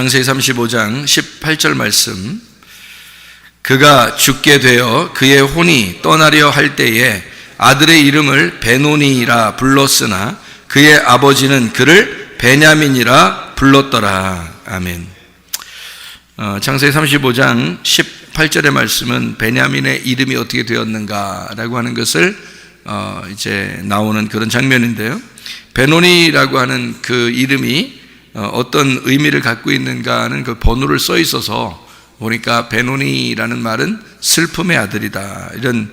창세기 35장 18절 말씀. 그가 죽게 되어 그의 혼이 떠나려 할 때에 아들의 이름을 베노니라 불렀으나 그의 아버지는 그를 베냐민이라 불렀더라. 아멘. 창세기 35장 18절의 말씀은 베냐민의 이름이 어떻게 되었는가라고 하는 것을 이제 나오는 그런 장면인데요. 베노니라고 하는 그 이름이 어떤 의미를 갖고 있는가는 그 번호를 써 있어서 보니까 베노니라는 말은 슬픔의 아들이다, 이런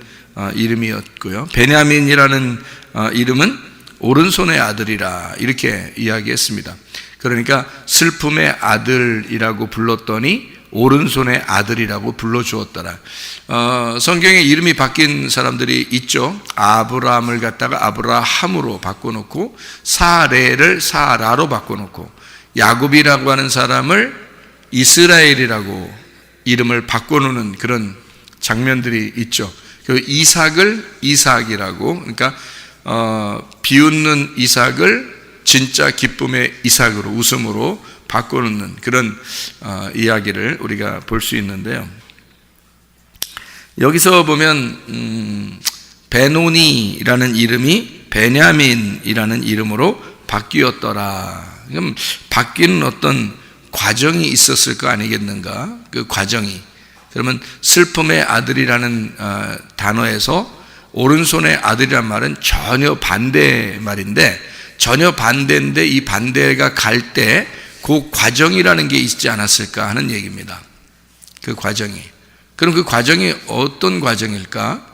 이름이었고요. 베냐민이라는 이름은 오른손의 아들이라, 이렇게 이야기했습니다. 그러니까 슬픔의 아들이라고 불렀더니 오른손의 아들이라고 불러주었더라. 성경에 이름이 바뀐 사람들이 있죠. 아브라함을 갖다가 아브라함으로 바꿔놓고, 사레를 사라로 바꿔놓고, 야곱이라고 하는 사람을 이스라엘이라고 이름을 바꿔놓는 그런 장면들이 있죠. 그 이삭을 이삭이라고, 그러니까 비웃는 이삭을 진짜 기쁨의 이삭으로, 웃음으로 바꿔놓는 그런 이야기를 우리가 볼 수 있는데요. 여기서 보면 베노니라는 이름이 베냐민이라는 이름으로 바뀌었더라. 그럼 바뀌는 어떤 과정이 있었을 거 아니겠는가? 그 과정이. 그러면 슬픔의 아들이라는 단어에서 오른손의 아들이란 말은 전혀 반대 말인데, 전혀 반대인데 이 반대가 갈 때 그 과정이라는 게 있지 않았을까 하는 얘기입니다. 그 과정이. 그럼 그 과정이 어떤 과정일까?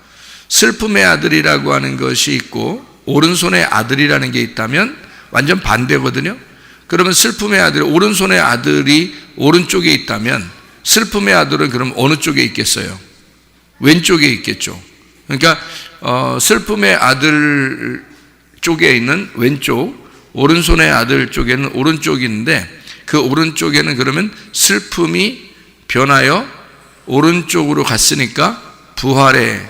슬픔의 아들이라고 하는 것이 있고 오른손의 아들이라는 게 있다면 완전 반대거든요. 그러면 슬픔의 아들, 오른손의 아들이 오른쪽에 있다면 슬픔의 아들은 그럼 어느 쪽에 있겠어요? 왼쪽에 있겠죠. 그러니까 슬픔의 아들 쪽에 있는 왼쪽, 오른손의 아들 쪽에는 오른쪽인데, 그 오른쪽에는 그러면 슬픔이 변하여 오른쪽으로 갔으니까 부활의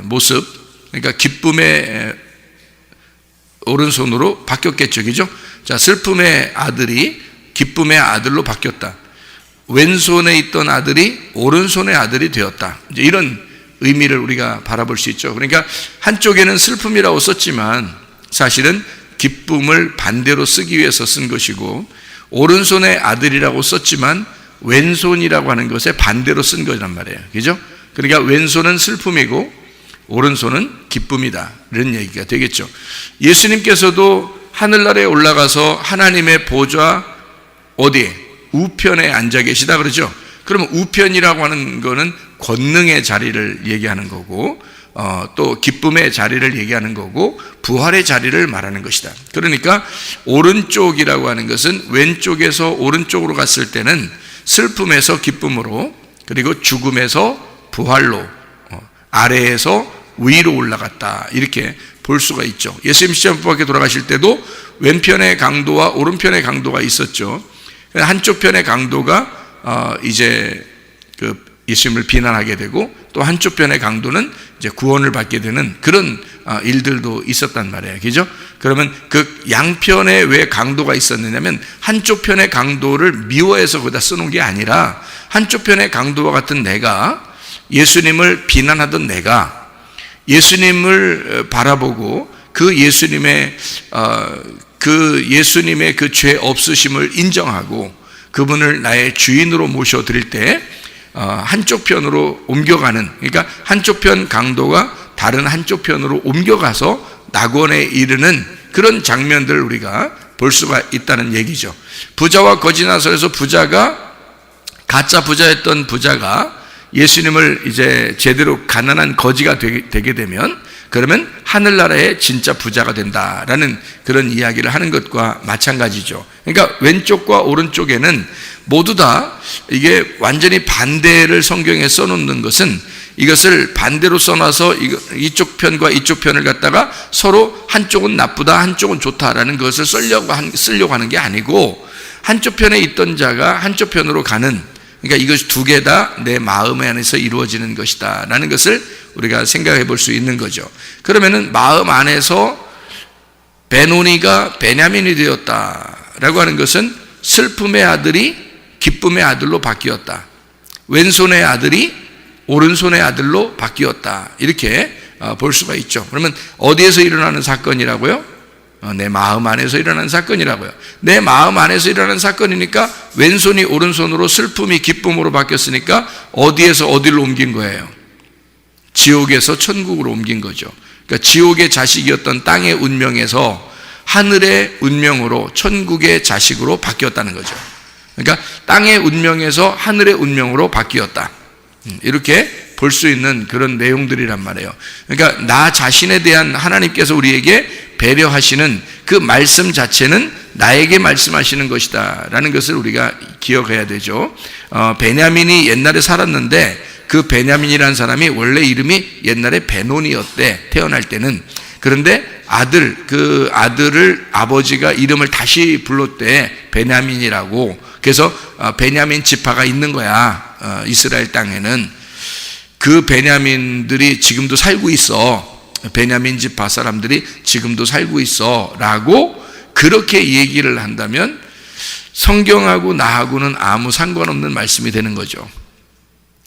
모습, 그러니까 기쁨의 오른손으로 바뀌었겠죠. 그죠? 자, 슬픔의 아들이 기쁨의 아들로 바뀌었다. 왼손에 있던 아들이 오른손의 아들이 되었다. 이제 이런 의미를 우리가 바라볼 수 있죠. 그러니까 한쪽에는 슬픔이라고 썼지만 사실은 기쁨을 반대로 쓰기 위해서 쓴 것이고, 오른손의 아들이라고 썼지만 왼손이라고 하는 것에 반대로 쓴 거란 말이에요. 그죠? 그러니까 왼손은 슬픔이고 오른손은 기쁨이다, 이런 얘기가 되겠죠. 예수님께서도 하늘나라에 올라가서 하나님의 보좌 어디에? 우편에 앉아 계시다 그러죠. 그러면 우편이라고 하는 거는 권능의 자리를 얘기하는 거고, 또 기쁨의 자리를 얘기하는 거고, 부활의 자리를 말하는 것이다. 그러니까 오른쪽이라고 하는 것은 왼쪽에서 오른쪽으로 갔을 때는 슬픔에서 기쁨으로, 그리고 죽음에서 부활로, 아래에서 위로 올라갔다, 이렇게 볼 수가 있죠. 예수님 십자가에 돌아가실 때도 왼편의 강도와 오른편의 강도가 있었죠. 한쪽 편의 강도가 이제 그 예수님을 비난하게 되고, 또 한쪽 편의 강도는 이제 구원을 받게 되는 그런 일들도 있었단 말이에요. 그죠? 그러면 그 양편에 왜 강도가 있었느냐면, 한쪽 편의 강도를 미워해서 거기다 써놓은 게 아니라, 한쪽 편의 강도와 같은 내가, 예수님을 비난하던 내가 예수님을 바라보고 그 예수님의 그 죄 없으심을 인정하고 그분을 나의 주인으로 모셔드릴 때 한쪽 편으로 옮겨가는, 그러니까 한쪽 편 강도가 다른 한쪽 편으로 옮겨가서 낙원에 이르는 그런 장면들을 우리가 볼 수가 있다는 얘기죠. 부자와 거지 나설에서 부자가, 가짜 부자였던 부자가 예수님을 이제 제대로 가난한 거지가 되게 되면, 그러면 하늘나라의 진짜 부자가 된다라는 그런 이야기를 하는 것과 마찬가지죠. 그러니까 왼쪽과 오른쪽에는 모두 다 이게 완전히 반대를 성경에 써놓는 것은, 이것을 반대로 써놔서 이쪽 편과 이쪽 편을 갖다가 서로 한쪽은 나쁘다, 한쪽은 좋다라는 것을 쓰려고 하는 게 아니고, 한쪽 편에 있던 자가 한쪽 편으로 가는, 그러니까 이것이 두 개 다 내 마음 안에서 이루어지는 것이다 라는 것을 우리가 생각해 볼 수 있는 거죠. 그러면은 마음 안에서 베노니가 베냐민이 되었다라고 하는 것은 슬픔의 아들이 기쁨의 아들로 바뀌었다. 왼손의 아들이 오른손의 아들로 바뀌었다. 이렇게 볼 수가 있죠. 그러면 어디에서 일어나는 사건이라고요? 내 마음 안에서 일어나는 사건이라고요. 내 마음 안에서 일어나는 사건이니까 왼손이 오른손으로 슬픔이 기쁨으로 바뀌었으니까 어디에서 어디로 옮긴 거예요? 지옥에서 천국으로 옮긴 거죠. 그러니까 지옥의 자식이었던 땅의 운명에서 하늘의 운명으로 천국의 자식으로 바뀌었다는 거죠. 그러니까 땅의 운명에서 하늘의 운명으로 바뀌었다. 이렇게 볼 수 있는 그런 내용들이란 말이에요. 그러니까 나 자신에 대한 하나님께서 우리에게 배려하시는 그 말씀 자체는 나에게 말씀하시는 것이다 라는 것을 우리가 기억해야 되죠. 베냐민이 옛날에 살았는데 그 베냐민이라는 사람이 원래 이름이 옛날에 베논이었대, 태어날 때는. 그런데 그 아들을 아버지가 이름을 다시 불렀대, 베냐민이라고. 그래서 베냐민 지파가 있는 거야, 이스라엘 땅에는. 그 베냐민들이 지금도 살고 있어. 베냐민 지파 사람들이 지금도 살고 있어 라고 그렇게 얘기를 한다면 성경하고 나하고는 아무 상관없는 말씀이 되는 거죠.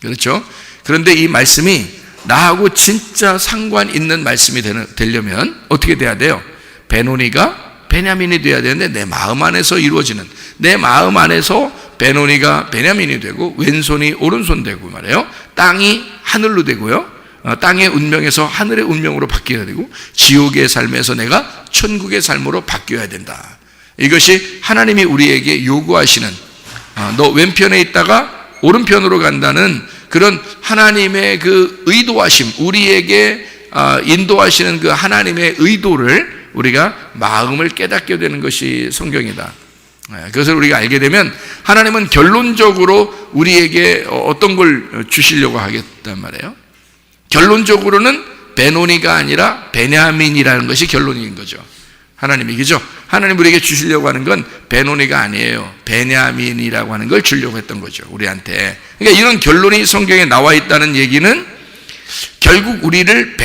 그렇죠? 그런데 이 말씀이 나하고 진짜 상관 있는 말씀이 되려면 어떻게 돼야 돼요? 베노니가 베냐민이 돼야 되는데 내 마음 안에서 이루어지는, 내 마음 안에서 베노니가 베냐민이 되고 왼손이 오른손 되고 말이에요. 땅이 하늘로 되고요. 땅의 운명에서 하늘의 운명으로 바뀌어야 되고 지옥의 삶에서 내가 천국의 삶으로 바뀌어야 된다. 이것이 하나님이 우리에게 요구하시는, 너 왼편에 있다가 오른편으로 간다는 그런 하나님의 그 의도하심, 우리에게 인도하시는 그 하나님의 의도를 우리가 마음을 깨닫게 되는 것이 성경이다. 그것을 우리가 알게 되면 하나님은 결론적으로 우리에게 어떤 걸 주시려고 하겠단 말이에요. 결론적으로는 베노니가 아니라 베냐민이라는 것이 결론인 거죠. 하나님이, 그죠? 하나님 우리에게 주시려고 하는 건 베노니가 아니에요. 베냐민이라고 하는 걸 주려고 했던 거죠, 우리한테. 그러니까 이런 결론이 성경에 나와 있다는 얘기는 결국 우리를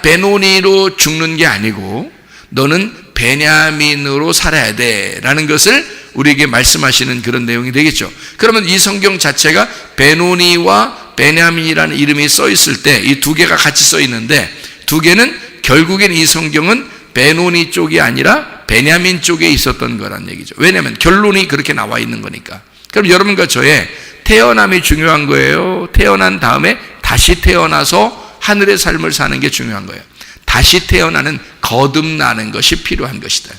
베노니로 죽는 게 아니고 너는 베냐민으로 살아야 돼 라는 것을 우리에게 말씀하시는 그런 내용이 되겠죠. 그러면 이 성경 자체가 베노니와 베냐민이라는 이름이 써 있을 때 이 두 개가 같이 써 있는데 두 개는 결국엔 이 성경은 베노니 쪽이 아니라 베냐민 쪽에 있었던 거란 얘기죠. 왜냐하면 결론이 그렇게 나와 있는 거니까. 그럼 여러분과 저의 태어남이 중요한 거예요? 태어난 다음에 다시 태어나서 하늘의 삶을 사는 게 중요한 거예요? 다시 태어나는, 거듭나는 것이 필요한 것이다.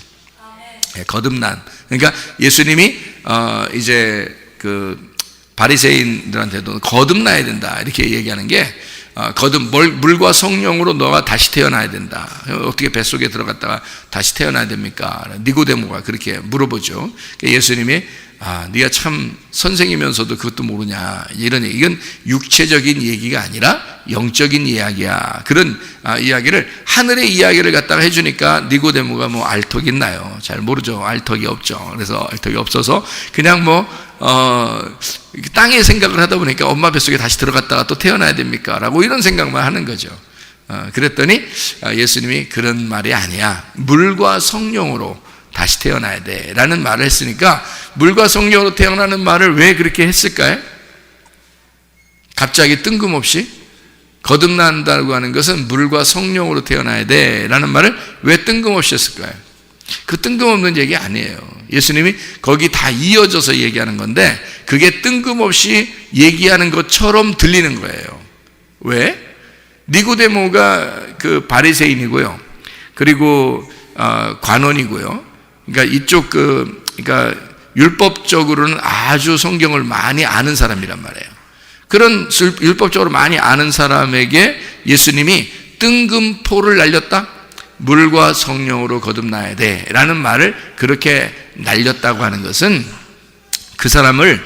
네, 거듭난. 그러니까 예수님이 이제 그 바리새인들한테도 거듭나야 된다 이렇게 얘기하는 게 물과 성령으로 너가 다시 태어나야 된다. 어떻게 뱃속에 들어갔다가 다시 태어나야 됩니까? 니고데모가 그렇게 물어보죠. 예수님이 네가 참 선생이면서도 그것도 모르냐, 이런 얘기. 이건 육체적인 얘기가 아니라 영적인 이야기야. 그런 이야기를, 하늘의 이야기를 갖다가 해주니까 니고데모가 뭐 알턱이 있나요? 잘 모르죠. 알턱이 없죠. 그래서 알턱이 없어서 그냥 땅의 생각을 하다 보니까 엄마 뱃속에 다시 들어갔다가 또 태어나야 됩니까? 라고 이런 생각만 하는 거죠. 그랬더니 예수님이 그런 말이 아니야. 물과 성령으로 다시 태어나야 돼 라는 말을 했으니까, 물과 성령으로 태어나는 말을 왜 그렇게 했을까요? 갑자기 뜬금없이 거듭난다고 하는 것은 물과 성령으로 태어나야 돼 라는 말을 왜 뜬금없이 했을까요? 그 뜬금없는 얘기 아니에요. 예수님이 거기 다 이어져서 얘기하는 건데 그게 뜬금없이 얘기하는 것처럼 들리는 거예요. 왜? 니고데모가 그 바리새인이고요, 그리고 관원이고요. 그러니까 이쪽 그러니까 율법적으로는 아주 성경을 많이 아는 사람이란 말이에요. 그런 율법적으로 많이 아는 사람에게 예수님이 뜬금포를 날렸다? 물과 성령으로 거듭나야 돼 라는 말을 그렇게 날렸다고 하는 것은 그 사람을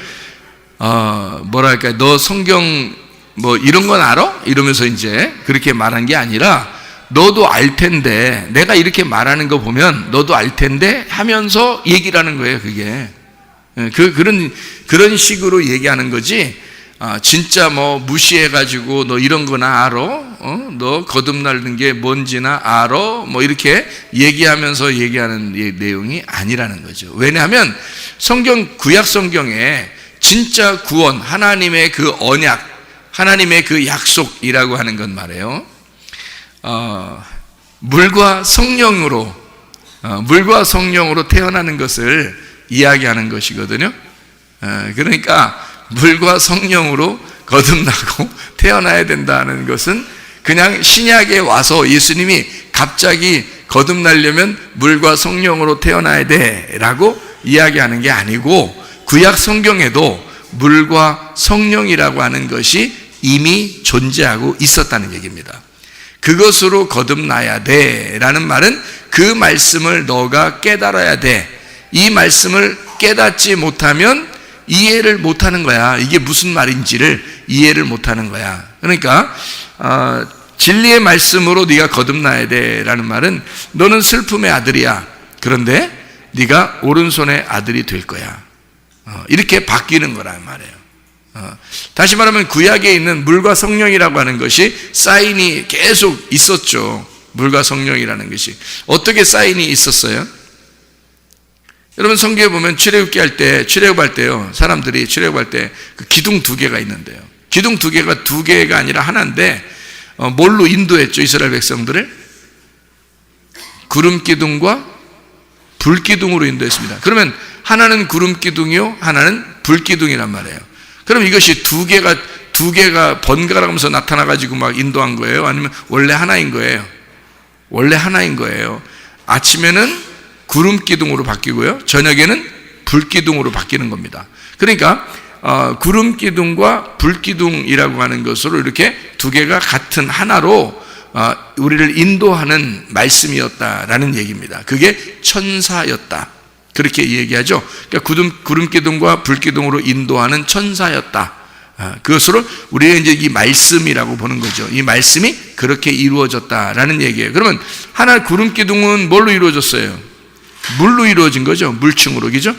뭐랄까, 너 성경 뭐 이런 건 알아? 이러면서 이제 그렇게 말한 게 아니라 너도 알 텐데, 내가 이렇게 말하는 거 보면 너도 알 텐데 하면서 얘기를 하는 거예요. 그게 그런 식으로 얘기하는 거지. 진짜 뭐 무시해가지고 너 이런 거나 알아? 너 거듭나는 게 뭔지나 알아? 뭐 이렇게 얘기하면서 얘기하는 내용이 아니라는 거죠. 왜냐하면 구약 성경에 진짜 구원, 하나님의 그 언약, 하나님의 그 약속이라고 하는 건 말이에요. 물과 성령으로 태어나는 것을 이야기하는 것이거든요. 그러니까 물과 성령으로 거듭나고 태어나야 된다는 것은 그냥 신약에 와서 예수님이 갑자기 거듭나려면 물과 성령으로 태어나야 돼라고 이야기하는 게 아니고, 구약 성경에도 물과 성령이라고 하는 것이 이미 존재하고 있었다는 얘기입니다. 그것으로 거듭나야 돼라는 말은 그 말씀을 너가 깨달아야 돼. 이 말씀을 깨닫지 못하면 이해를 못하는 거야. 이게 무슨 말인지를 이해를 못하는 거야. 그러니까 진리의 말씀으로 네가 거듭나야 돼라는 말은 너는 슬픔의 아들이야. 그런데 네가 오른손의 아들이 될 거야. 이렇게 바뀌는 거란 말이에요. 다시 말하면 구약에 있는 물과 성령이라고 하는 것이 사인이 계속 있었죠. 물과 성령이라는 것이 어떻게 사인이 있었어요? 여러분 성경에 보면 출애굽할 때요, 사람들이 출애굽할 때 그 기둥 2개가 있는데요. 기둥 2개가 아니라 하나인데 뭘로 인도했죠? 이스라엘 백성들을 구름 기둥과 불 기둥으로 인도했습니다. 그러면 하나는 구름 기둥이요, 하나는 불 기둥이란 말이에요. 그럼 이것이 두 개가 번갈아가면서 나타나가지고 막 인도한 거예요? 아니면 원래 하나인 거예요? 원래 하나인 거예요. 아침에는 구름 기둥으로 바뀌고요, 저녁에는 불 기둥으로 바뀌는 겁니다. 그러니까 구름 기둥과 불 기둥이라고 하는 것으로 이렇게 2개가 같은 하나로 우리를 인도하는 말씀이었다라는 얘기입니다. 그게 천사였다, 그렇게 얘기하죠. 그러니까 구름 기둥과 불 기둥으로 인도하는 천사였다. 그것으로 우리가 이제 이 말씀이라고 보는 거죠. 이 말씀이 그렇게 이루어졌다라는 얘기예요. 그러면 하나 구름 기둥은 뭘로 이루어졌어요? 물로 이루어진 거죠. 물층으로, 그죠?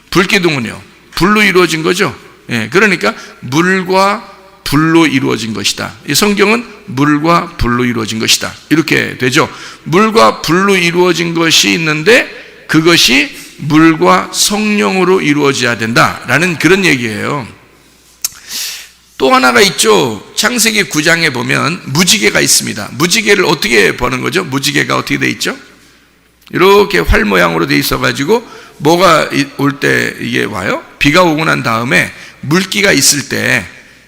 불 기둥은요, 불로 이루어진 거죠. 예, 그러니까 물과 불로 이루어진 것이다. 이 성경은 물과 불로 이루어진 것이다, 이렇게 되죠. 물과 불로 이루어진 것이 있는데 그것이 물과 성령으로 이루어져야 된다라는 그런 얘기예요. 또 하나가 있죠. 창세기 9장에 보면 무지개가 있습니다. 무지개를 어떻게 보는 거죠? 무지개가 어떻게 돼 있죠? 이렇게 활 모양으로 돼 있어가지고 뭐가 올 때 이게 와요? 비가 오고 난 다음에 물기가 있을 때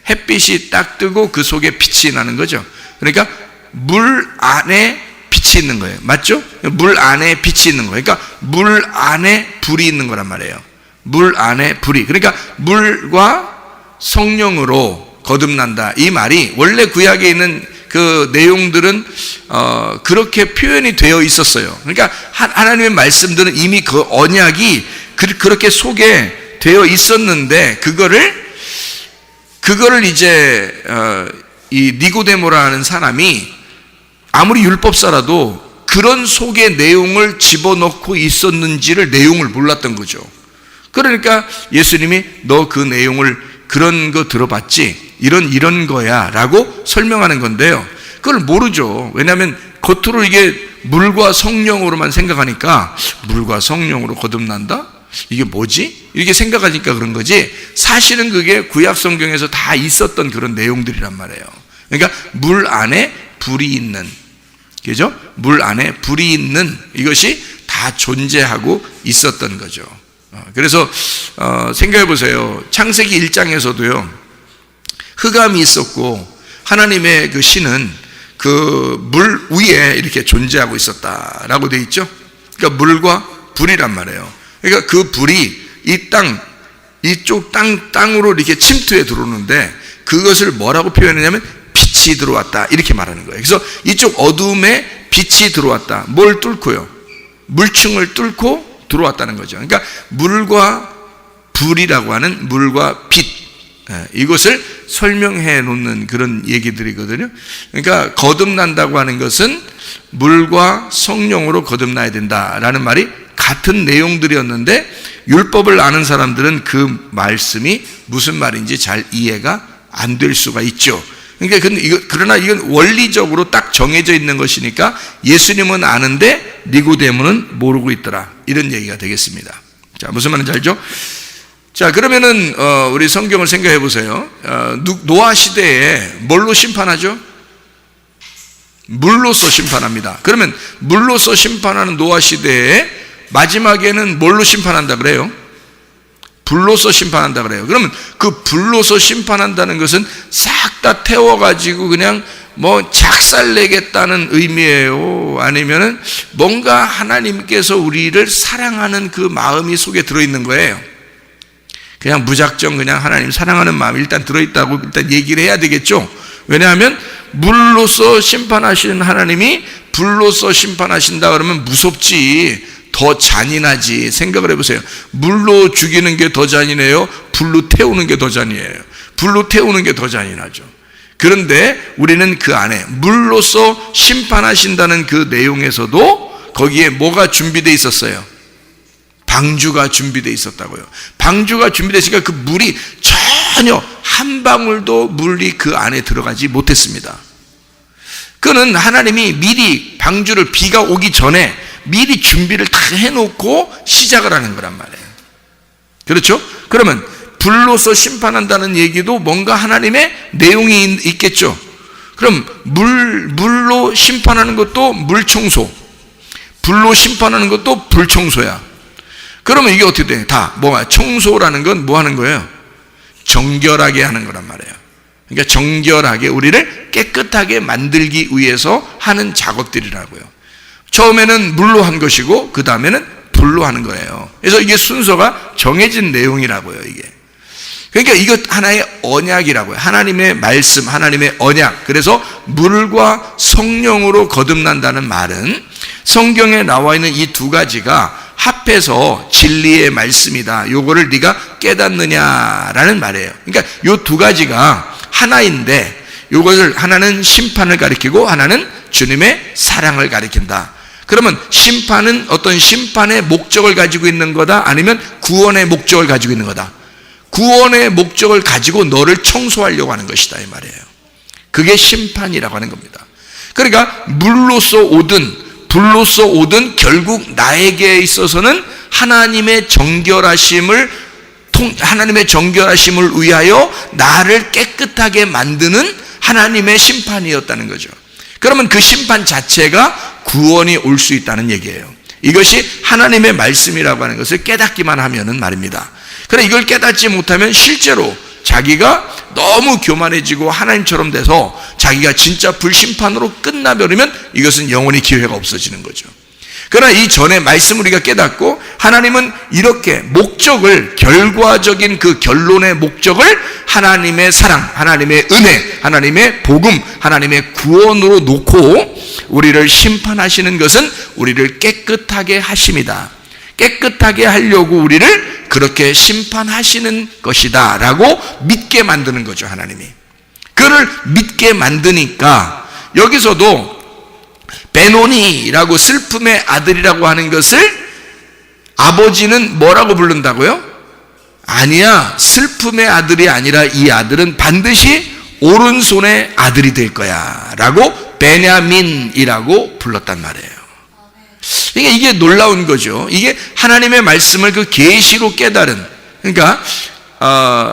햇빛이 딱 뜨고 그 속에 빛이 나는 거죠. 그러니까 물 안에 빛이 있는 거예요. 맞죠? 물 안에 빛이 있는 거예요. 그러니까 물 안에 불이 있는 거란 말이에요. 물 안에 불이. 그러니까 물과 성령으로 거듭난다, 이 말이 원래 구약에 있는 그 내용들은 그렇게 표현이 되어 있었어요. 그러니까 하나님의 말씀들은 이미 그 언약이 그렇게 속에 되어 있었는데 그거를 이제 이 니고데모라는 사람이 아무리 율법사라도 그런 속의 내용을 집어넣고 있었는지를 내용을 몰랐던 거죠. 그러니까 예수님이 너 그 내용을 그런 거 들어봤지? 이런 거야 라고 설명하는 건데요, 그걸 모르죠. 왜냐하면 겉으로 이게 물과 성령으로만 생각하니까 물과 성령으로 거듭난다? 이게 뭐지? 이렇게 생각하니까 그런 거지, 사실은 그게 구약 성경에서 다 있었던 그런 내용들이란 말이에요. 그러니까 물 안에 불이 있는, 그죠? 물 안에 불이 있는 이것이 다 존재하고 있었던 거죠. 그래서 생각해 보세요. 창세기 1장에서도요 흑암이 있었고 하나님의 그 신은 그 물 위에 이렇게 존재하고 있었다라고 돼 있죠. 그러니까 물과 불이란 말이에요. 그러니까 그 불이 이쪽 땅으로 이렇게 침투해 들어오는데 그것을 뭐라고 표현하냐면 빛이 들어왔다, 이렇게 말하는 거예요. 그래서 이쪽 어둠에 빛이 들어왔다. 뭘 뚫고요? 물층을 뚫고 들어왔다는 거죠. 그러니까 물과 불이라고 하는 물과 빛, 이것을 설명해 놓는 그런 얘기들이거든요. 그러니까 거듭난다고 하는 것은 물과 성령으로 거듭나야 된다라는 말이 같은 내용들이었는데 율법을 아는 사람들은 그 말씀이 무슨 말인지 잘 이해가 안 될 수가 있죠. 그러니까 그러나 이건 원리적으로 딱 정해져 있는 것이니까 예수님은 아는데 니고데모는 모르고 있더라, 이런 얘기가 되겠습니다. 자, 무슨 말인지 알죠? 자, 그러면은 우리 성경을 생각해 보세요. 노아 시대에 뭘로 심판하죠? 물로서 심판합니다. 그러면 물로서 심판하는 노아 시대에 마지막에는 뭘로 심판한다 그래요? 불로서 심판한다 그래요. 그러면 그 불로서 심판한다는 것은 싹 다 태워가지고 그냥 뭐 작살내겠다는 의미예요? 아니면은 뭔가 하나님께서 우리를 사랑하는 그 마음이 속에 들어있는 거예요? 그냥 무작정 그냥 하나님 사랑하는 마음이 일단 들어있다고 일단 얘기를 해야 되겠죠? 왜냐하면 물로서 심판하시는 하나님이 불로서 심판하신다 그러면 무섭지, 더 잔인하지. 생각을 해보세요. 물로 죽이는 게 더 잔인해요? 불로 태우는 게 더 잔인해요? 불로 태우는 게 더 잔인하죠. 그런데 우리는 그 안에 물로서 심판하신다는 그 내용에서도 거기에 뭐가 준비되어 있었어요? 방주가 준비되어 있었다고요. 방주가 준비되어 있으니까 그 물이 전혀 한 방울도 물이 그 안에 들어가지 못했습니다. 그는 하나님이 미리 방주를 비가 오기 전에 미리 준비를 다 해놓고 시작을 하는 거란 말이에요. 그렇죠? 그러면 불로서 심판한다는 얘기도 뭔가 하나님의 내용이 있겠죠. 그럼 물로 심판하는 것도 물청소, 불로 심판하는 것도 불청소야. 그러면 이게 어떻게 돼? 다 뭐가 청소라는 건 뭐 하는 거예요? 정결하게 하는 거란 말이에요. 그러니까 정결하게 우리를 깨끗하게 만들기 위해서 하는 작업들이라고요. 처음에는 물로 한 것이고 그 다음에는 불로 하는 거예요. 그래서 이게 순서가 정해진 내용이라고요. 이게 그러니까 이것 하나의 언약이라고요. 하나님의 말씀, 하나님의 언약. 그래서 물과 성령으로 거듭난다는 말은 성경에 나와 있는 이 두 가지가 합해서 진리의 말씀이다. 요거를 네가 깨닫느냐라는 말이에요. 그러니까 요 두 가지가 하나인데 요것을 하나는 심판을 가리키고 하나는 주님의 사랑을 가리킨다. 그러면 심판은 어떤 심판의 목적을 가지고 있는 거다? 아니면 구원의 목적을 가지고 있는 거다? 구원의 목적을 가지고 너를 청소하려고 하는 것이다 이 말이에요. 그게 심판이라고 하는 겁니다. 그러니까 물로서 오든 불로서 오든 결국 나에게 있어서는 하나님의 정결하심을 위하여 나를 깨끗하게 만드는 하나님의 심판이었다는 거죠. 그러면 그 심판 자체가 구원이 올 수 있다는 얘기예요. 이것이 하나님의 말씀이라고 하는 것을 깨닫기만 하면은 말입니다. 그러나 이걸 깨닫지 못하면 실제로 자기가 너무 교만해지고 하나님처럼 돼서 자기가 진짜 불심판으로 끝나버리면 이것은 영원히 기회가 없어지는 거죠. 그러나 이 전에 말씀을 우리가 깨닫고 하나님은 이렇게 목적을, 결과적인 그 결론의 목적을 하나님의 사랑, 하나님의 은혜, 하나님의 복음, 하나님의 구원으로 놓고 우리를 심판하시는 것은 우리를 깨끗하게 하심이다. 깨끗하게 하려고 우리를 그렇게 심판하시는 것이다 라고 믿게 만드는 거죠. 하나님이 그를 믿게 만드니까 여기서도 베노니라고 슬픔의 아들이라고 하는 것을 아버지는 뭐라고 부른다고요? 아니야, 슬픔의 아들이 아니라 이 아들은 반드시 오른손의 아들이 될 거야 라고 베냐민이라고 불렀단 말이에요. 그러니까 이게 놀라운 거죠. 이게 하나님의 말씀을 그 계시로 깨달은, 그러니까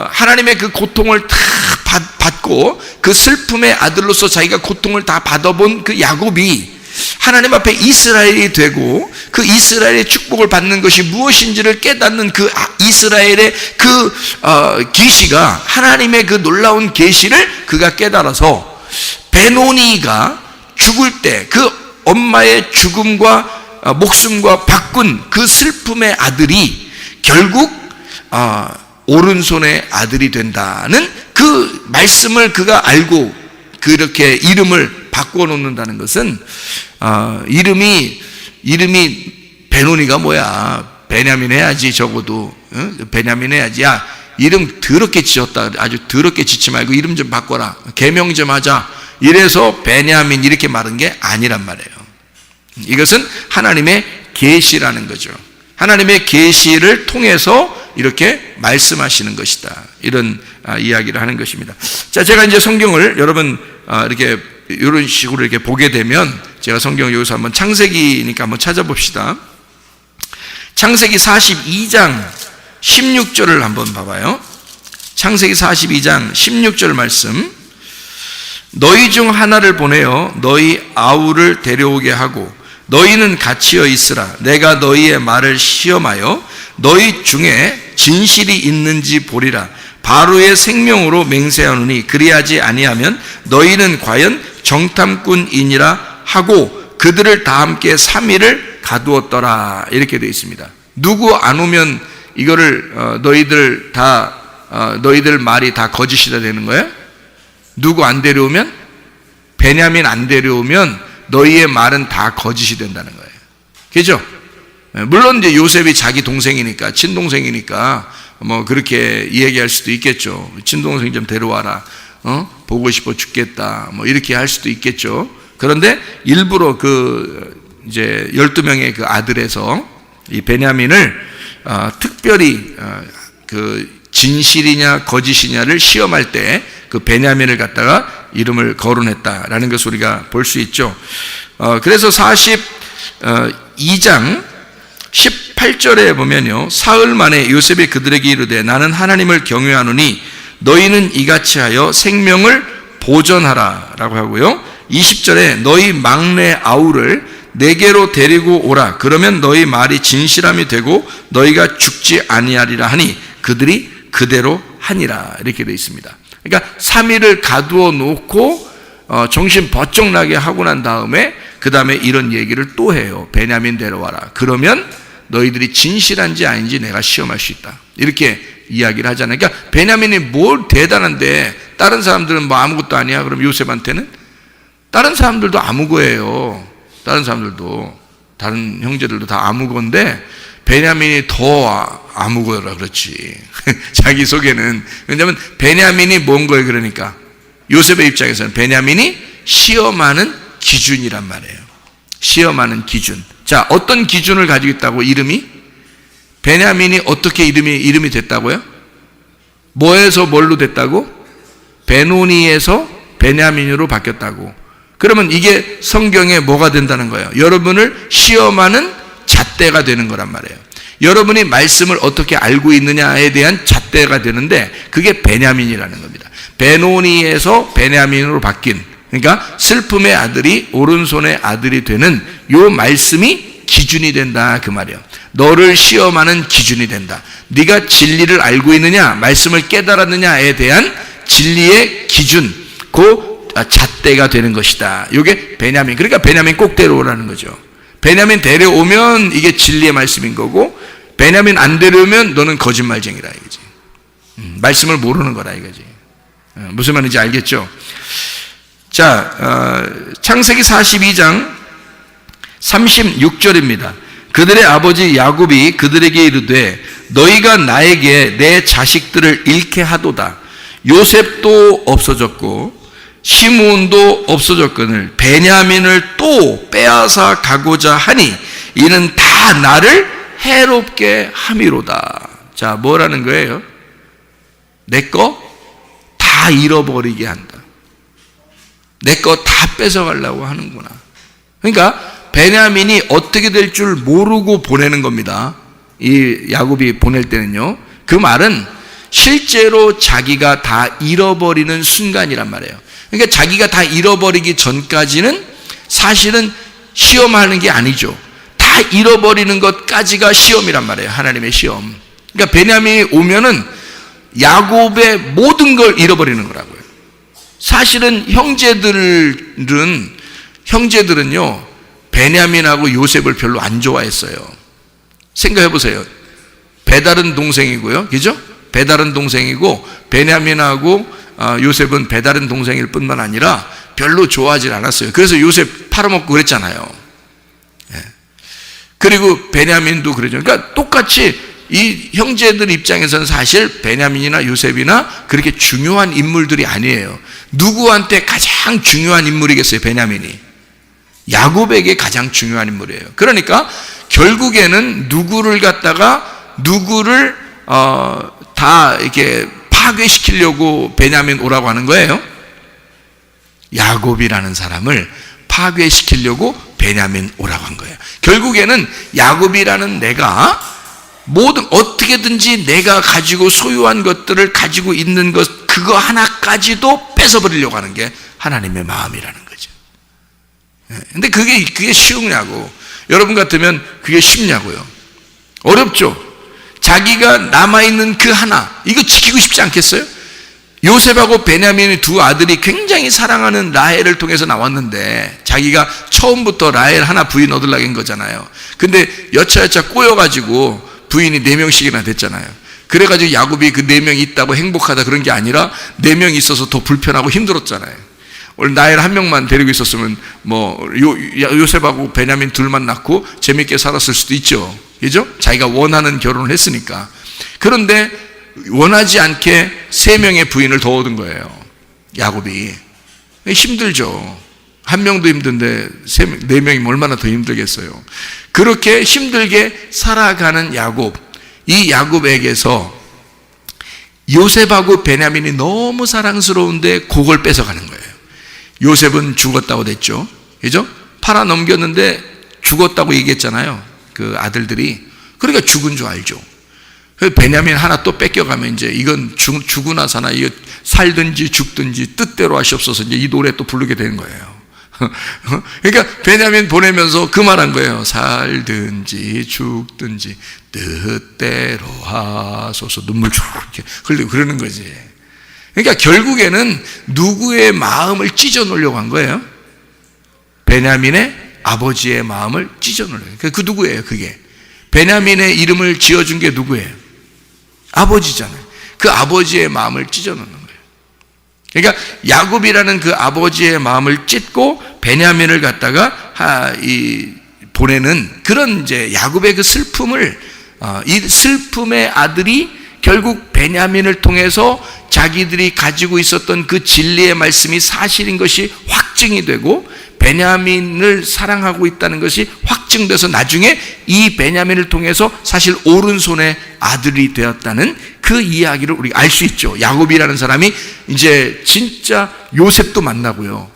하나님의 그 고통을 다 받고 그 슬픔의 아들로서 자기가 고통을 다 받아본 그 야곱이 하나님 앞에 이스라엘이 되고 그 이스라엘의 축복을 받는 것이 무엇인지를 깨닫는 그 이스라엘의 그 계시가, 하나님의 그 놀라운 계시를 그가 깨달아서 베노니가 죽을 때 그 엄마의 죽음과 목숨과 바꾼 그 슬픔의 아들이 결국 오른손의 아들이 된다는 그 말씀을 그가 알고 그렇게 이름을 바꿔놓는다는 것은 이름이 베노니가 뭐야, 베냐민 해야지. 적어도 베냐민 해야지. 야, 이름 더럽게 지었다, 아주 더럽게 짓지 말고 이름 좀 바꿔라, 개명 좀 하자, 이래서 베냐민 이렇게 말한 게 아니란 말이에요. 이것은 하나님의 계시라는 거죠. 하나님의 계시를 통해서 이렇게 말씀하시는 것이다, 이런 이야기를 하는 것입니다. 자, 제가 이제 성경을 여러분 이렇게 이런 식으로 이렇게 보게 되면 제가 성경을 여기서 한번 창세기니까 한번 찾아봅시다. 창세기 42장 16절을 한번 봐봐요. 창세기 42장 16절 말씀. 너희 중 하나를 보내어 너희 아우를 데려오게 하고 너희는 갇히어 있으라. 내가 너희의 말을 시험하여 너희 중에 진실이 있는지 보리라. 바로의 생명으로 맹세하노니 그리하지 아니하면 너희는 과연 정탐꾼이니라 하고 그들을 다 함께 3일을 가두었더라. 이렇게 되어 있습니다. 누구 안 오면 이거를 너희들 말이 다 거짓이다 되는 거예요? 누구 안 데려오면? 베냐민 안 데려오면 너희의 말은 다 거짓이 된다는 거예요. 그죠? 물론 이제 요셉이 자기 동생이니까, 친동생이니까 뭐 그렇게 얘기할 수도 있겠죠. 친동생 좀 데려와라. 보고 싶어 죽겠다. 뭐 이렇게 할 수도 있겠죠. 그런데 일부러 이제 12명의 그 아들에서 이 베냐민을 특별히 진실이냐 거짓이냐를 시험할 때 그 베냐민을 갖다가 이름을 거론했다라는 것을 우리가 볼 수 있죠. 그래서 42장 18절에 보면요, 사흘 만에 요셉이 그들에게 이르되 나는 하나님을 경외하노니 너희는 이같이 하여 생명을 보전하라 라고 하고요, 20절에 너희 막내 아우를 내게로 데리고 오라. 그러면 너희 말이 진실함이 되고 너희가 죽지 아니하리라 하니 그들이 그대로 하니라. 이렇게 되어 있습니다. 그러니까 3일을 가두어 놓고 정신 버쩍 나게 하고 난 다음에 그 다음에 이런 얘기를 또 해요. 베냐민 데려와라. 그러면 너희들이 진실한지 아닌지 내가 시험할 수 있다. 이렇게 이야기를 하잖아요. 그러니까 베냐민이 뭘 대단한데 다른 사람들은 뭐 아무것도 아니야. 그럼 요셉한테는 다른 사람들도 아무거예요. 다른 사람들도, 다른 형제들도 다 아무건데 베냐민이 더 아무거라 그렇지. 자기 속에는. 왜냐하면 베냐민이 뭔 거예요? 그러니까 요셉의 입장에서는 베냐민이 시험하는 기준이란 말이에요. 시험하는 기준. 자, 어떤 기준을 가지고 있다고? 이름이? 베냐민이 어떻게 이름이 됐다고요? 뭐에서 뭘로 됐다고? 베노니에서 베냐민으로 바뀌었다고. 그러면 이게 성경에 뭐가 된다는 거예요? 여러분을 시험하는 잣대가 되는 거란 말이에요. 여러분이 말씀을 어떻게 알고 있느냐에 대한 잣대가 되는데 그게 베냐민이라는 겁니다. 베노니에서 베냐민으로 바뀐, 그러니까 슬픔의 아들이 오른손의 아들이 되는 요 말씀이 기준이 된다 그 말이에요. 너를 시험하는 기준이 된다. 네가 진리를 알고 있느냐, 말씀을 깨달았느냐에 대한 진리의 기준, 그 잣대가 되는 것이다. 이게 베냐민. 그러니까 베냐민 꼭 데려오라는 거죠. 베냐민 데려오면 이게 진리의 말씀인 거고, 베냐민 안 데려오면 너는 거짓말쟁이라 이거지. 말씀을 모르는 거라 이거지. 무슨 말인지 알겠죠? 자, 창세기 42장 36절입니다. 그들의 아버지 야곱이 그들에게 이르되 너희가 나에게 내 자식들을 잃게 하도다. 요셉도 없어졌고 시므온도 없어졌거늘 베냐민을 또 빼앗아 가고자 하니 이는 다 나를 해롭게 함이로다. 자, 뭐라는 거예요? 내 거 다 잃어버리게 한다. 내 거 다 뺏어가려고 하는구나. 그러니까 베냐민이 어떻게 될 줄 모르고 보내는 겁니다. 이 야곱이 보낼 때는요, 그 말은 실제로 자기가 다 잃어버리는 순간이란 말이에요. 그러니까 자기가 다 잃어버리기 전까지는 사실은 시험하는 게 아니죠. 다 잃어버리는 것까지가 시험이란 말이에요. 하나님의 시험. 그러니까 베냐민이 오면은 야곱의 모든 걸 잃어버리는 거라고요. 사실은 형제들은요 베냐민하고 요셉을 별로 안 좋아했어요. 생각해 보세요. 배다른 동생이고요, 그죠? 배다른 동생이고 베냐민하고 요셉은 배다른 동생일 뿐만 아니라 별로 좋아하지 않았어요. 그래서 요셉 팔아먹고 그랬잖아요. 예. 그리고 베냐민도 그러죠. 그러니까 똑같이 이 형제들 입장에서는 사실 베냐민이나 요셉이나 그렇게 중요한 인물들이 아니에요. 누구한테 가장 중요한 인물이겠어요? 베냐민이 야곱에게 가장 중요한 인물이에요. 그러니까 결국에는 누구를 다 이렇게 파괴시키려고 베냐민 오라고 하는 거예요. 야곱이라는 사람을 파괴시키려고 베냐민 오라고 한 거예요. 결국에는 야곱이라는 내가 모든 어떻게든지 내가 가지고 소유한 것들을 가지고 있는 것 그거 하나까지도 뺏어버리려고 하는 게 하나님의 마음이라는 거죠. 근데 그게 쉬우냐고. 여러분 같으면 그게 쉽냐고요. 어렵죠. 자기가 남아있는 그 하나 이거 지키고 싶지 않겠어요? 요셉하고 베냐민의 두 아들이 굉장히 사랑하는 라헬을 통해서 나왔는데 자기가 처음부터 라헬 하나 부인 얻으려고 한 거잖아요. 근데 여차여차 꼬여가지고 부인이 4명씩이나 됐잖아요. 그래가지고 야곱이 그 4명이 있다고 행복하다 그런 게 아니라 4명이 있어서 더 불편하고 힘들었잖아요. 오늘 라헬 한 명만 데리고 있었으면 뭐 요셉하고 베냐민 둘만 낳고 재밌게 살았을 수도 있죠. 그죠? 자기가 원하는 결혼을 했으니까. 그런데 원하지 않게 3명의 부인을 더 얻은 거예요. 야곱이. 힘들죠. 한 명도 힘든데 4명이면 얼마나 더 힘들겠어요. 그렇게 힘들게 살아가는 야곱. 이 야곱에게서 요셉하고 베냐민이 너무 사랑스러운데 그걸 뺏어가는 거예요. 요셉은 죽었다고 됐죠. 그죠? 팔아 넘겼는데 죽었다고 얘기했잖아요. 그 아들들이. 그러니까 죽은 줄 알죠. 베냐민 하나 또 뺏겨가면 이제 이건 죽으나 사나 이거 살든지 죽든지 뜻대로 하시옵소서 이제 이 노래 또 부르게 되는 거예요. 그러니까 베냐민 보내면서 그 말한 거예요. 살든지 죽든지 뜻대로 하소서. 눈물 쭉 이렇게 흘리고 그러는 거지. 그러니까 결국에는 누구의 마음을 찢어 놓으려고 한 거예요? 베냐민의 아버지의 마음을 찢어 놓으려고. 그 누구예요 그게? 베냐민의 이름을 지어준 게 누구예요? 아버지잖아요. 그 아버지의 마음을 찢어 놓는 거예요. 그러니까 야곱이라는 그 아버지의 마음을 찢고 베냐민을 갖다가 보내는 그런 이제 야곱의 그 슬픔을 이 슬픔의 아들이 결국 베냐민을 통해서 자기들이 가지고 있었던 그 진리의 말씀이 사실인 것이 확증이 되고 베냐민을 사랑하고 있다는 것이 확증돼서 나중에 이 베냐민을 통해서 사실 오른손의 아들이 되었다는 그 이야기를 우리가 알 수 있죠. 야곱이라는 사람이 이제 진짜 요셉도 만나고요.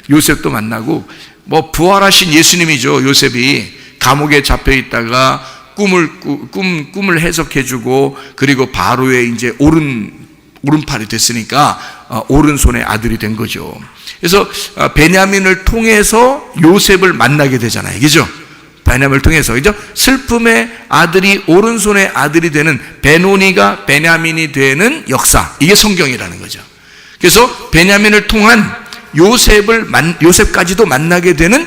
요셉도 만나고 뭐 부활하신 예수님이죠. 요셉이 감옥에 잡혀 있다가 꿈을 해석해주고 그리고 바로의 이제 오른팔이 됐으니까 오른손의 아들이 된 거죠. 그래서 베냐민을 통해서 요셉을 만나게 되잖아요. 그죠? 베냐민을 통해서. 그죠? 슬픔의 아들이 오른손의 아들이 되는 베노니가 베냐민이 되는 역사. 이게 성경이라는 거죠. 그래서 베냐민을 통한 요셉까지도 만나게 되는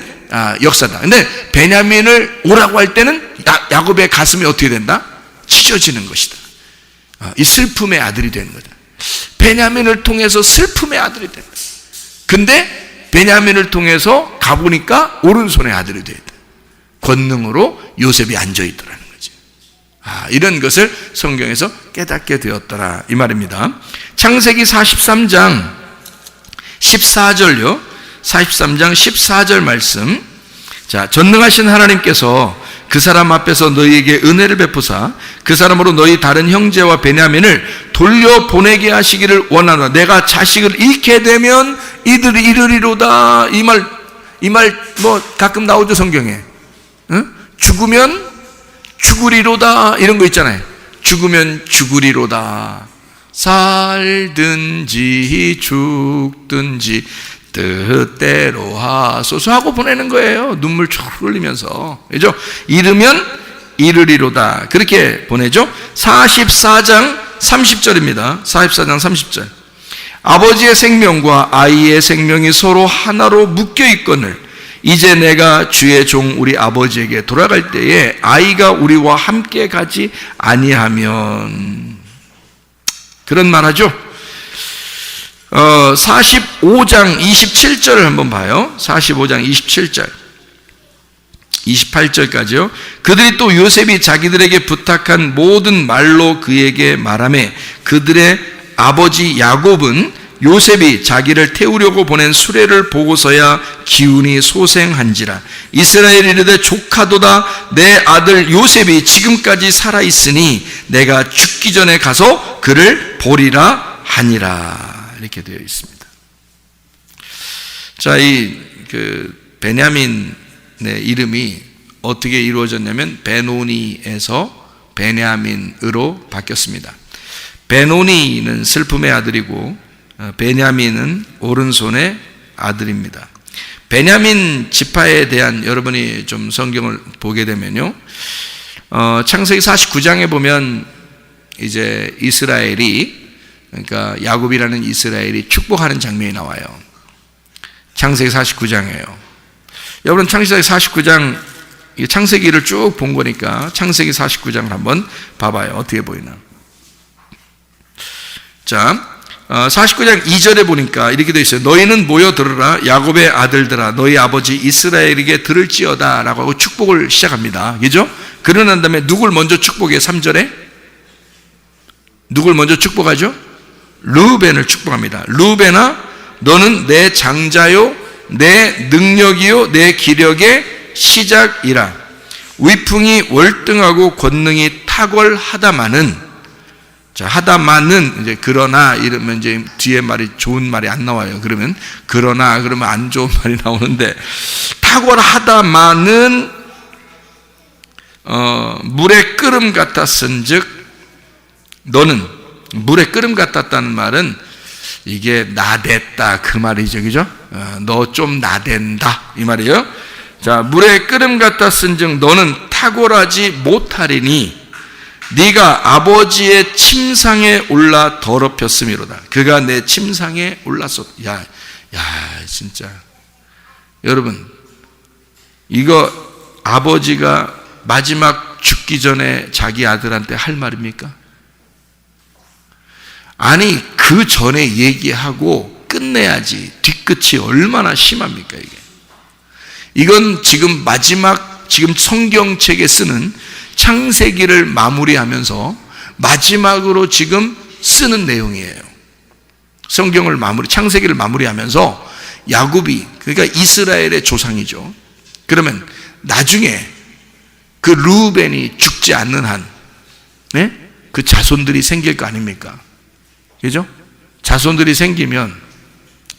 역사다. 근데 베냐민을 오라고 할 때는 야곱의 가슴이 어떻게 된다? 찢어지는 것이다. 이 슬픔의 아들이 되는 거다. 베냐민을 통해서 슬픔의 아들이 된다. 근데 베냐민을 통해서 가보니까 오른손의 아들이 되었다. 권능으로 요셉이 앉아있더라는 거죠. 이런 것을 성경에서 깨닫게 되었더라 이 말입니다. 창세기 43장 14절요. 43장 14절 말씀. 자, 전능하신 하나님께서 그 사람 앞에서 너희에게 은혜를 베푸사 그 사람으로 너희 다른 형제와 베냐민을 돌려보내게 하시기를 원하노라. 내가 자식을 잃게 되면 이들이 이르리로다. 이 말 뭐 가끔 나오죠 성경에. 죽으면 죽으리로다 이런 거 있잖아요. 죽으면 죽으리로다. 살든지 죽든지 뜻대로 하소서 하고 보내는 거예요. 눈물 쭉 흘리면서. 그죠? 이르면 이르리로다. 그렇게 보내죠. 44장 30절입니다. 44장 30절. 아버지의 생명과 아이의 생명이 서로 하나로 묶여 있거늘 이제 내가 주의 종 우리 아버지에게 돌아갈 때에 아이가 우리와 함께 가지 아니하면. 그런 말하죠. 45장 27절을 한번 봐요. 45장 27절 28절까지요. 그들이 또 요셉이 자기들에게 부탁한 모든 말로 그에게 말하매 그들의 아버지 야곱은 요셉이 자기를 태우려고 보낸 수레를 보고서야 기운이 소생한지라. 이스라엘이 이르되 조카도다. 내 아들 요셉이 지금까지 살아있으니 내가 죽기 전에 가서 그를 보리라 하니라. 이렇게 되어 있습니다. 자, 베냐민의 이름이 어떻게 이루어졌냐면 베노니에서 베냐민으로 바뀌었습니다. 베노니는 슬픔의 아들이고 베냐민은 오른손의 아들입니다. 베냐민 지파에 대한 여러분이 좀 성경을 보게 되면요, 창세기 49장에 보면 이제 이스라엘이, 그러니까 야곱이라는 이스라엘이 축복하는 장면이 나와요. 창세기 49장이에요. 여러분 창세기 49장, 창세기를 쭉 본 거니까 창세기 49장을 한번 봐봐요. 어떻게 보이나. 자, 49장 2절에 보니까 이렇게 되어 있어요. 너희는 모여 들으라. 야곱의 아들들아, 너희 아버지 이스라엘에게 들을지어다 라고 하고 축복을 시작합니다. 그죠? 그러고 난 다음에 누굴 먼저 축복해요? 3절에 누굴 먼저 축복하죠? 르우벤을 축복합니다. 르우벤아, 너는 내 장자요 내 능력이요 내 기력의 시작이라. 위풍이 월등하고 권능이 탁월하다마는, 자, 하다마는 이제 그러나 이러면 이제 뒤에 말이 좋은 말이 안 나와요. 그러면 그러나 그러면 안 좋은 말이 나오는데, 탁월하다마는 물의 끓음 같았은즉, 너는 물의 끓음 같았다는 말은 이게 나댔다 그 말이죠, 그죠? 너 좀 나댄다 이 말이에요. 자, 물의 끓음 같았은즉 너는 탁월하지 못하리니 네가 아버지의 침상에 올라 더럽혔음이로다. 그가 내 침상에 올랐어. 야, 진짜 여러분, 이거 아버지가 마지막 죽기 전에 자기 아들한테 할 말입니까? 아니, 그 전에 얘기하고 끝내야지. 뒤끝이 얼마나 심합니까 이게. 이건 지금 마지막, 지금 성경책에 쓰는 창세기를 마무리하면서 마지막으로 지금 쓰는 내용이에요. 성경을 창세기를 마무리하면서 야곱이, 그러니까 이스라엘의 조상이죠. 그러면 나중에 그 르우벤이 죽지 않는 한, 네? 그 자손들이 생길 거 아닙니까? 그죠? 자손들이 생기면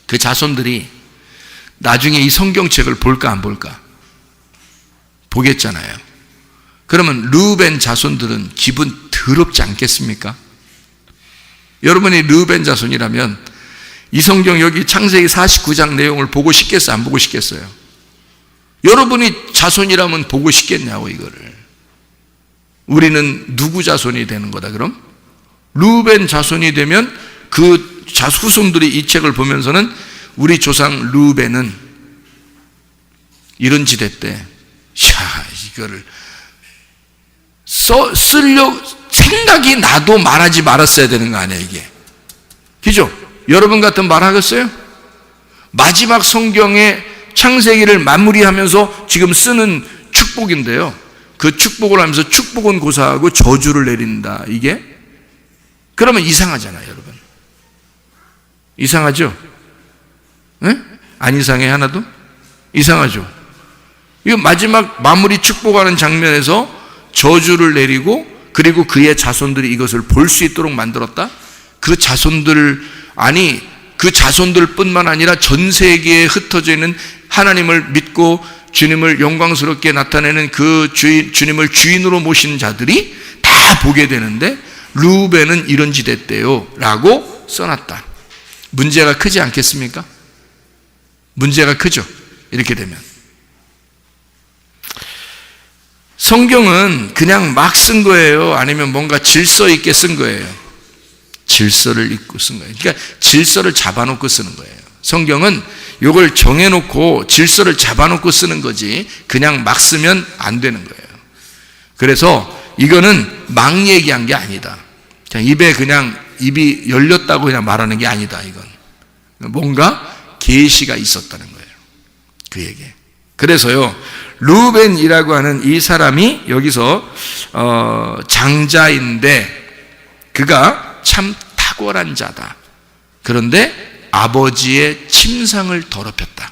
그 자손들이 나중에 이 성경책을 볼까 안 볼까? 보겠잖아요. 그러면 르우벤 자손들은 기분 더럽지 않겠습니까? 여러분이 르우벤 자손이라면 이 성경 여기 창세기 49장 내용을 보고 싶겠어요? 안 보고 싶겠어요? 여러분이 자손이라면 보고 싶겠냐고 이거를. 우리는 누구 자손이 되는 거다 그럼? 르우벤 자손이 되면 그 후손들이 이 책을 보면서는 우리 조상 르우벤은 이런 짓 했대. 이거를 쓰려고 생각이 나도 말하지 말았어야 되는 거 아니에요 이게. 그죠? 여러분 같은 말 하겠어요? 마지막 성경의 창세기를 마무리하면서 지금 쓰는 축복인데요, 그 축복을 하면서 축복은 고사하고 저주를 내린다 이게? 그러면 이상하잖아요 여러분. 이상하죠? 네? 안 이상해 하나도? 이상하죠? 이거 마지막 마무리 축복하는 장면에서 저주를 내리고, 그리고 그의 자손들이 이것을 볼 수 있도록 만들었다? 그 자손들, 아니 그 자손들 뿐만 아니라 전 세계에 흩어져 있는 하나님을 믿고 주님을 영광스럽게 나타내는 그 주님을 주인으로 모시는 자들이 다 보게 되는데, 르우벤은 이런 짓 했대요 라고 써놨다. 문제가 크지 않겠습니까? 문제가 크죠 이렇게 되면. 성경은 그냥 막 쓴 거예요? 아니면 뭔가 질서 있게 쓴 거예요? 질서를 읽고 쓴 거예요. 그러니까 질서를 잡아놓고 쓰는 거예요. 성경은 이걸 정해놓고 질서를 잡아놓고 쓰는 거지 그냥 막 쓰면 안 되는 거예요. 그래서 이거는 막 얘기한 게 아니다. 그냥 입이 열렸다고 그냥 말하는 게 아니다. 이건 뭔가 계시가 있었다는 거예요, 그에게. 그래서요, 르우벤이라고 하는 이 사람이 여기서 장자인데 그가 참 탁월한 자다. 그런데 아버지의 침상을 더럽혔다.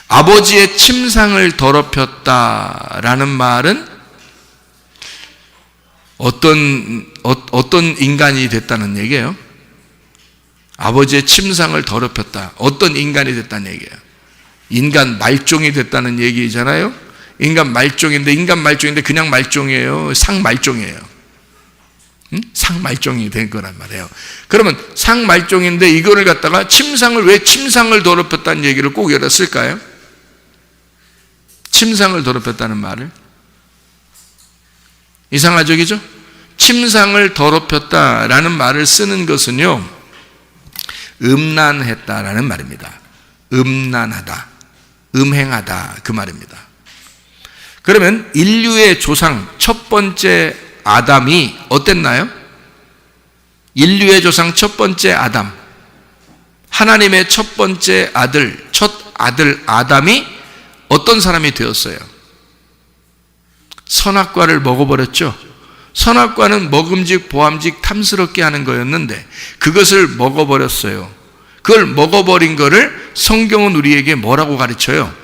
아버지의 침상을 더럽혔다라는 말은 어떤 인간이 됐다는 얘기예요? 아버지의 침상을 더럽혔다. 어떤 인간이 됐다는 얘기예요? 인간 말종이 됐다는 얘기잖아요. 인간 말종인데 그냥 말종이에요? 상말종이에요? 상말종이 된 거란 말이에요. 그러면 상말종인데 이거를 갖다가 왜 침상을 더럽혔다는 얘기를 꼭 여기다 쓸까요? 침상을 더럽혔다는 말을. 이상하죠, 그죠? 침상을 더럽혔다라는 말을 쓰는 것은요, 음란했다라는 말입니다. 음란하다, 음행하다, 그 말입니다. 그러면 인류의 조상 첫 번째 아담이 어땠나요? 인류의 조상 첫 번째 아담, 하나님의 첫 번째 아들, 첫 아들 아담이 어떤 사람이 되었어요? 선악과를 먹어버렸죠. 선악과는 먹음직 보암직 탐스럽게 하는 거였는데 그것을 먹어버렸어요. 그걸 먹어버린 거를 성경은 우리에게 뭐라고 가르쳐요?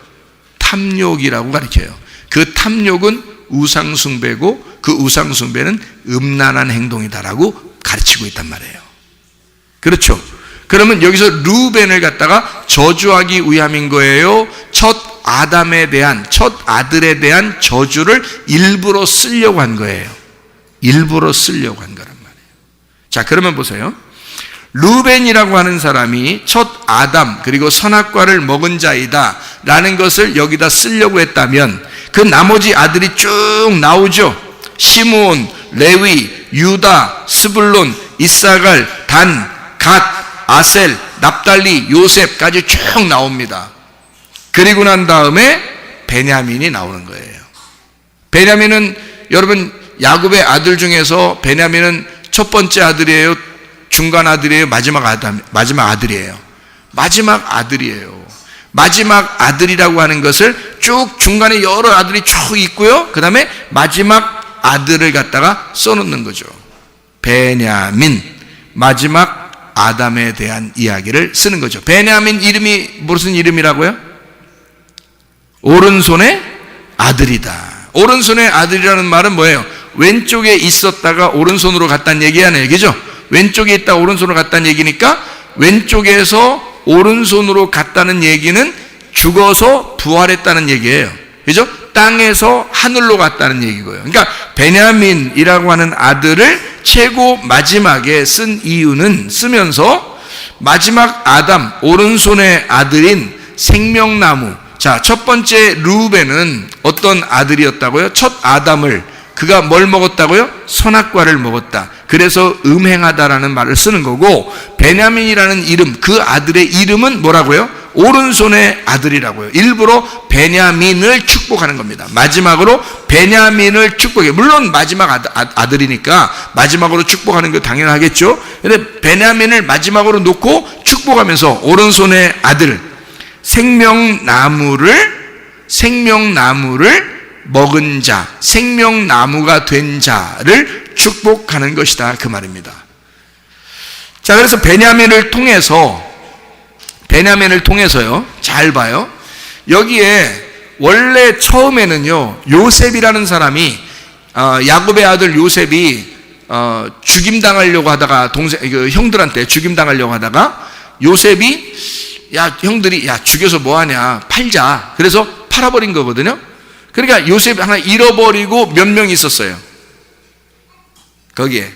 탐욕이라고 가르쳐요. 그 탐욕은 우상숭배고 그 우상숭배는 음란한 행동이다라고 가르치고 있단 말이에요. 그렇죠? 그러면 여기서 르우벤을 갖다가 저주하기 위함인 거예요? 첫 아담에 대한, 첫 아들에 대한 저주를 일부러 쓰려고 한 거예요. 일부러 쓰려고 한 거란 말이에요. 자, 그러면 보세요. 르우벤이라고 하는 사람이 첫 아담 그리고 선악과를 먹은 자이다 라는 것을 여기다 쓰려고 했다면 그 나머지 아들이 쭉 나오죠. 시므온, 레위, 유다, 스불론, 이사갈, 단, 갓, 아셀, 납달리, 요셉까지 쭉 나옵니다. 그리고 난 다음에 베냐민이 나오는 거예요. 베냐민은 여러분 야곱의 아들 중에서 베냐민은 첫 번째 아들이에요? 중간 아들이에요? 마지막 아들이에요? 마지막 아들이에요. 마지막 아들이라고 하는 것을 쭉 중간에 여러 아들이 쭉 있고요. 그 다음에 마지막 아들을 갖다가 써놓는 거죠. 베냐민, 마지막 아담에 대한 이야기를 쓰는 거죠. 베냐민 이름이 무슨 이름이라고요? 오른손의 아들이다. 오른손의 아들이라는 말은 뭐예요? 왼쪽에 있었다가 오른손으로 갔다는 얘기 아니에요, 그죠? 왼쪽에 있다 오른손으로 갔다는 얘기니까 왼쪽에서 오른손으로 갔다는 얘기는 죽어서 부활했다는 얘기예요, 그죠? 땅에서 하늘로 갔다는 얘기고요. 그러니까 베냐민이라고 하는 아들을 최고 마지막에 쓴 이유는 쓰면서 마지막 아담, 오른손의 아들인 생명나무. 자, 첫 번째 르우벤은 어떤 아들이었다고요? 첫 아담을, 그가 뭘 먹었다고요? 선악과를 먹었다. 그래서 음행하다라는 말을 쓰는 거고, 베냐민이라는 이름, 그 아들의 이름은 뭐라고요? 오른손의 아들이라고요. 일부러 베냐민을 축복하는 겁니다. 마지막으로 베냐민을 축복해요. 물론 마지막 아들이니까 마지막으로 축복하는 거 당연하겠죠. 근데 베냐민을 마지막으로 놓고 축복하면서 오른손의 아들, 생명나무를 먹은 자, 생명나무가 된 자를 축복하는 것이다, 그 말입니다. 자, 그래서 베냐민을 통해서요, 잘 봐요. 여기에 원래 처음에는요, 요셉이라는 사람이, 야곱의 아들 요셉이 죽임당하려고 하다가 형들한테 죽임당하려고 하다가 요셉이 형들이 죽여서 뭐하냐, 팔자. 그래서 팔아버린 거거든요. 그러니까 요셉이 하나 잃어버리고 몇 명 있었어요. 거기에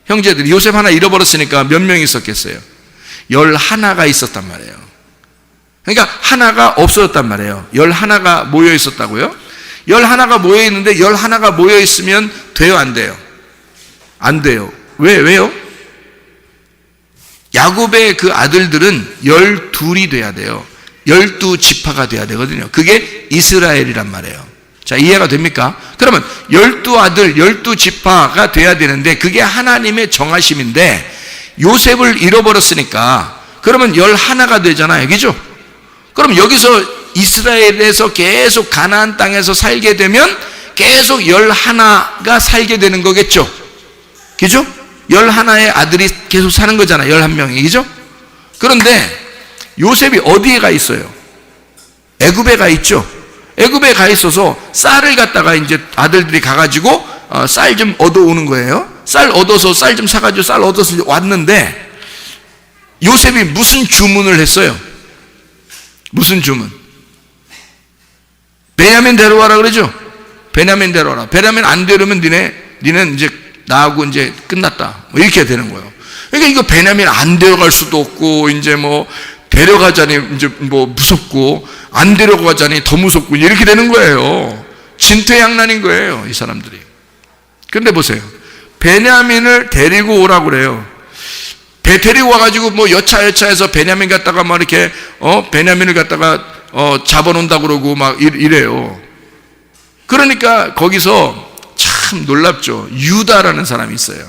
형제들이 요셉 하나 잃어버렸으니까 몇 명 있었겠어요? 11가 있었단 말이에요. 그러니까 하나가 없어졌단 말이에요. 11가 모여 있었다고요? 11가 모여 있는데 11가 모여 있으면 돼요, 안 돼요? 안 돼요. 왜요? 야곱의 그 아들들은 12이 돼야 돼요. 12지파가 돼야 되거든요. 그게 이스라엘이란 말이에요. 자, 이해가 됩니까? 그러면 12아들, 12지파가 돼야 되는데 그게 하나님의 정하심인데 요셉을 잃어버렸으니까 그러면 11가 되잖아요, 그죠? 그럼 여기서 이스라엘에서 계속 가나안 땅에서 살게 되면 계속 11가 살게 되는 거겠죠? 그죠? 11의 아들이 계속 사는 거잖아요, 11명이, 그죠? 그런데 요셉이 어디에 가 있어요? 애굽에 가 있죠. 애굽에 가 있어서 쌀을 갖다가 이제 아들들이 가가지고 쌀 좀 얻어오는 거예요. 쌀 얻어서 쌀 좀 사가지고 쌀 얻어서 왔는데 요셉이 무슨 주문을 했어요? 무슨 주문? 베냐민 데려와라 그러죠. 베냐민 데려와라. 베냐민 안 데려오면 니는 이제 나하고 이제 끝났다. 뭐 이렇게 되는 거예요. 그러니까 이거 베냐민 안 데려갈 수도 없고, 이제 뭐 데려가자니 이제 뭐 무섭고, 안 데려가자니 더 무섭고, 이렇게 되는 거예요. 진퇴양난인 거예요, 이 사람들이. 근데 보세요. 베냐민을 데리고 오라고 그래요. 배 데리고 와가지고 뭐 여차여차해서 베냐민 갖다가 막 이렇게, 베냐민을 갖다가, 잡아놓는다고 그러고 막 이래요. 그러니까 거기서 참 놀랍죠. 유다라는 사람이 있어요.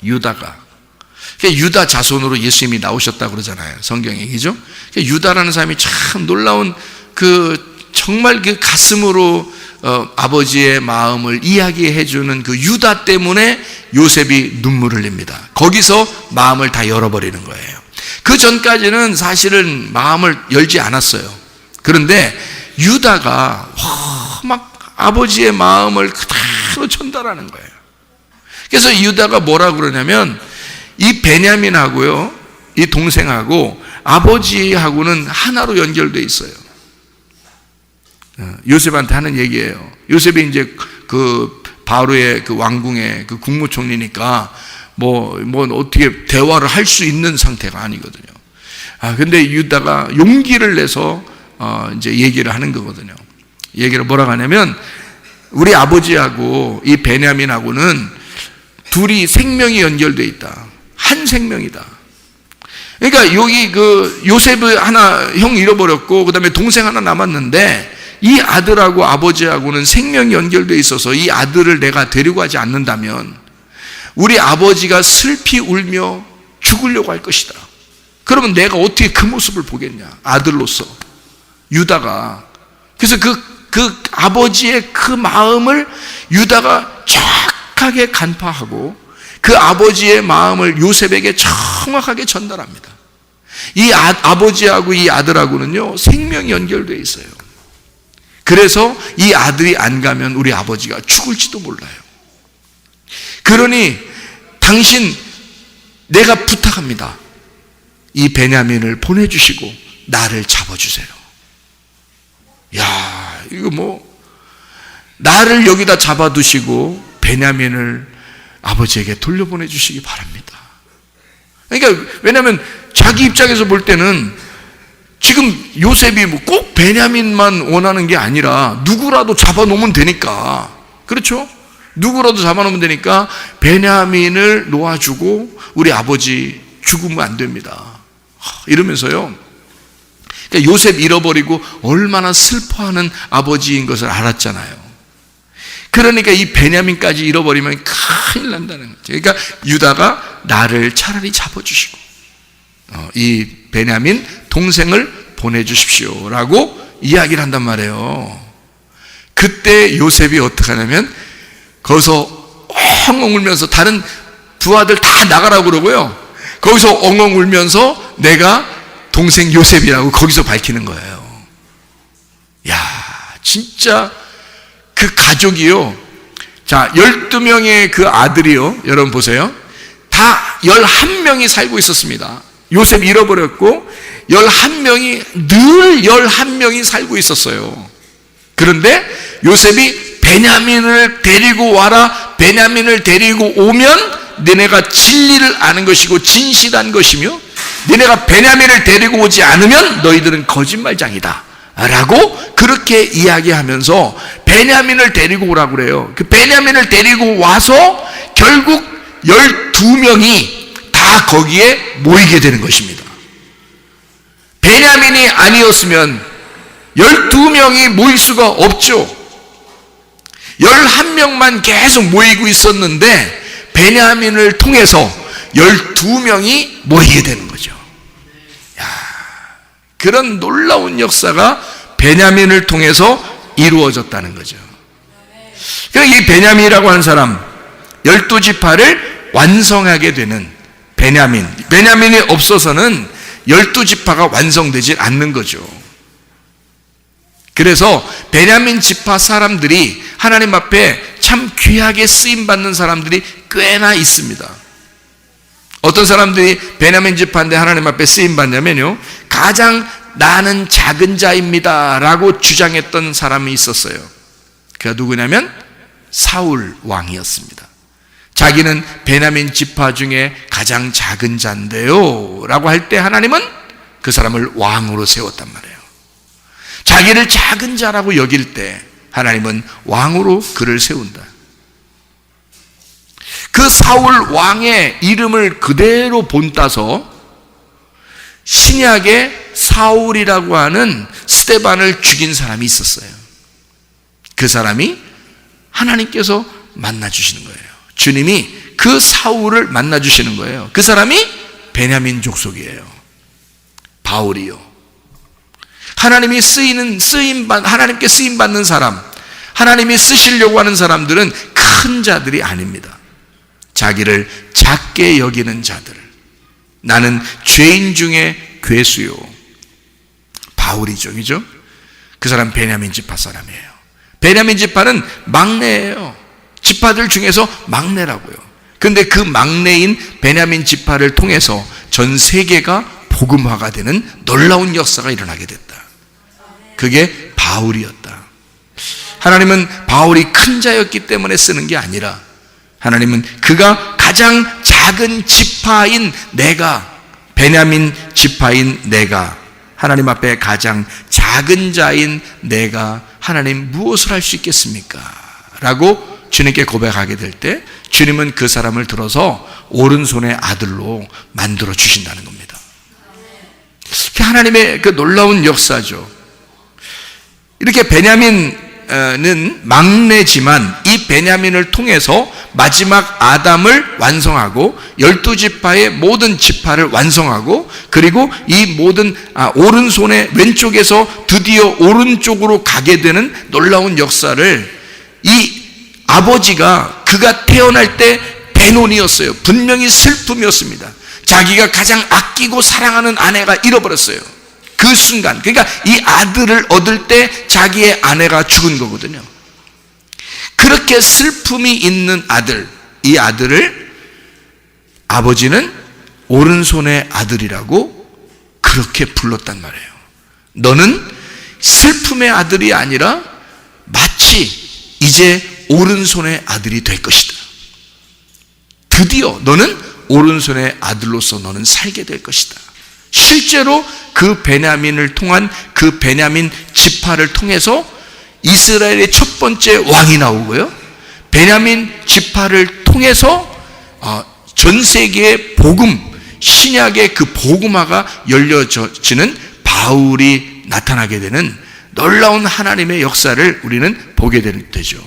유다가. 유다 자손으로 예수님이 나오셨다고 그러잖아요. 성경에. 그죠? 유다라는 사람이 참 놀라운 정말 가슴으로 아버지의 마음을 이야기해주는 그 유다 때문에 요셉이 눈물을 흘립니다. 거기서 마음을 다 열어버리는 거예요. 그 전까지는 사실은 마음을 열지 않았어요. 그런데 유다가 막 아버지의 마음을 그대로 전달하는 거예요. 그래서 유다가 뭐라고 그러냐면, 이 베냐민하고요, 이 동생하고 아버지하고는 하나로 연결되어 있어요. 요셉한테 하는 얘기예요. 요셉이 이제 바로의 왕궁의 국무총리니까 뭐 어떻게 대화를 할 수 있는 상태가 아니거든요. 근데 유다가 용기를 내서 이제 얘기를 하는 거거든요. 얘기를 뭐라고 하냐면, 우리 아버지하고 이 베냐민하고는 둘이 생명이 연결되어 있다. 한 생명이다. 그러니까 여기 요셉을 하나 형 잃어버렸고, 그 다음에 동생 하나 남았는데, 이 아들하고 아버지하고는 생명이 연결되어 있어서 이 아들을 내가 데리고 가지 않는다면 우리 아버지가 슬피 울며 죽으려고 할 것이다. 그러면 내가 어떻게 그 모습을 보겠냐, 아들로서. 유다가. 그래서 그 아버지의 그 마음을 유다가 정확하게 간파하고 그 아버지의 마음을 요셉에게 정확하게 전달합니다. 이 아버지하고 이 아들하고는요, 생명이 연결되어 있어요. 그래서 이 아들이 안 가면 우리 아버지가 죽을지도 몰라요. 그러니 당신, 내가 부탁합니다. 이 베냐민을 보내주시고 나를 잡아주세요. 야, 이거 나를 여기다 잡아두시고 베냐민을 아버지에게 돌려보내주시기 바랍니다. 그러니까 왜냐하면 자기 입장에서 볼 때는 지금 요셉이 꼭 베냐민만 원하는 게 아니라 누구라도 잡아놓으면 되니까, 그렇죠? 누구라도 잡아놓으면 되니까 베냐민을 놓아주고 우리 아버지 죽으면 안 됩니다. 이러면서요, 그러니까 요셉 잃어버리고 얼마나 슬퍼하는 아버지인 것을 알았잖아요. 그러니까 이 베냐민까지 잃어버리면 큰일 난다는 거죠. 그러니까 유다가 나를 차라리 잡아주시고 이 베냐민 동생을 보내주십시오 라고 이야기를 한단 말이에요. 그때 요셉이 어떻게 하냐면 거기서 엉엉 울면서, 다른 부하들 다 나가라고 그러고요, 거기서 엉엉 울면서 내가 동생 요셉이라고 거기서 밝히는 거예요. 야, 진짜 그 가족이요, 자, 12명의 그 아들이요, 여러분 보세요, 다 11명이 살고 있었습니다. 요셉 잃어버렸고 11명이 늘 11명이 살고 있었어요. 그런데 요셉이 베냐민을 데리고 와라, 베냐민을 데리고 오면 너네가 진리를 아는 것이고 진실한 것이며, 너네가 베냐민을 데리고 오지 않으면 너희들은 거짓말장이다 라고 그렇게 이야기하면서 베냐민을 데리고 오라고 그래요. 그 베냐민을 데리고 와서 결국 12명이 다 거기에 모이게 되는 것입니다. 베냐민이 아니었으면 12명이 모일 수가 없죠. 11명만 계속 모이고 있었는데 베냐민을 통해서 12명이 모이게 되는 거죠. 야, 그런 놀라운 역사가 베냐민을 통해서 이루어졌다는 거죠. 그러니까 이 베냐민이라고 하는 사람, 12지파를 완성하게 되는 베냐민이 없어서는 12지파가 완성되지 않는 거죠. 그래서 베냐민 지파 사람들이 하나님 앞에 참 귀하게 쓰임받는 사람들이 꽤나 있습니다. 어떤 사람들이 베냐민 지파인데 하나님 앞에 쓰임받냐면요, 가장 나는 작은 자입니다 라고 주장했던 사람이 있었어요. 그가 누구냐면 사울 왕이었습니다. 자기는 베냐민 지파 중에 가장 작은 자인데요 라고 할 때 하나님은 그 사람을 왕으로 세웠단 말이에요. 자기를 작은 자라고 여길 때 하나님은 왕으로 그를 세운다. 그 사울 왕의 이름을 그대로 본따서 신약에 사울이라고 하는 스데반을 죽인 사람이 있었어요. 그 사람이 하나님께서 만나주시는 거예요. 주님이 그 사울을 만나주시는 거예요. 그 사람이 베냐민 족속이에요. 바울이요. 하나님이 하나님께 쓰임받는 사람, 하나님이 쓰시려고 하는 사람들은 큰 자들이 아닙니다. 자기를 작게 여기는 자들. 나는 죄인 중에 괴수요. 바울이죠, 그죠? 그 사람 베냐민 지파 사람이에요. 베냐민 지파는 막내예요. 지파들 중에서 막내라고요. 그런데 그 막내인 베냐민 지파를 통해서 전 세계가 복음화가 되는 놀라운 역사가 일어나게 됐다. 그게 바울이었다. 하나님은 바울이 큰 자였기 때문에 쓰는 게 아니라 하나님은 그가 가장 작은 지파인 내가, 베냐민 지파인 내가, 하나님 앞에 가장 작은 자인 내가 하나님 무엇을 할 수 있겠습니까? 라고 주님께 고백하게 될 때 주님은 그 사람을 들어서 오른손의 아들로 만들어 주신다는 겁니다. 하나님의 그 놀라운 역사죠. 이렇게 베냐민은 막내지만 이 베냐민을 통해서 마지막 아담을 완성하고 12지파의 모든 지파를 완성하고 그리고 이 모든 오른손의 왼쪽에서 드디어 오른쪽으로 가게 되는 놀라운 역사를 이 아버지가 그가 태어날 때 대논이었어요. 분명히 슬픔이었습니다. 자기가 가장 아끼고 사랑하는 아내가 잃어버렸어요. 그 순간, 그러니까 이 아들을 얻을 때 자기의 아내가 죽은 거거든요. 그렇게 슬픔이 있는 아들, 이 아들을 아버지는 오른손의 아들이라고 그렇게 불렀단 말이에요. 너는 슬픔의 아들이 아니라 마치 이제 오른손의 아들이 될 것이다. 드디어 너는 오른손의 아들로서 너는 살게 될 것이다. 실제로 그 베냐민을 통한 그 베냐민 지파를 통해서 이스라엘의 첫 번째 왕이 나오고요. 베냐민 지파를 통해서 전 세계의 복음, 신약의 그 복음화가 열려지는 바울이 나타나게 되는 놀라운 하나님의 역사를 우리는 보게 되죠.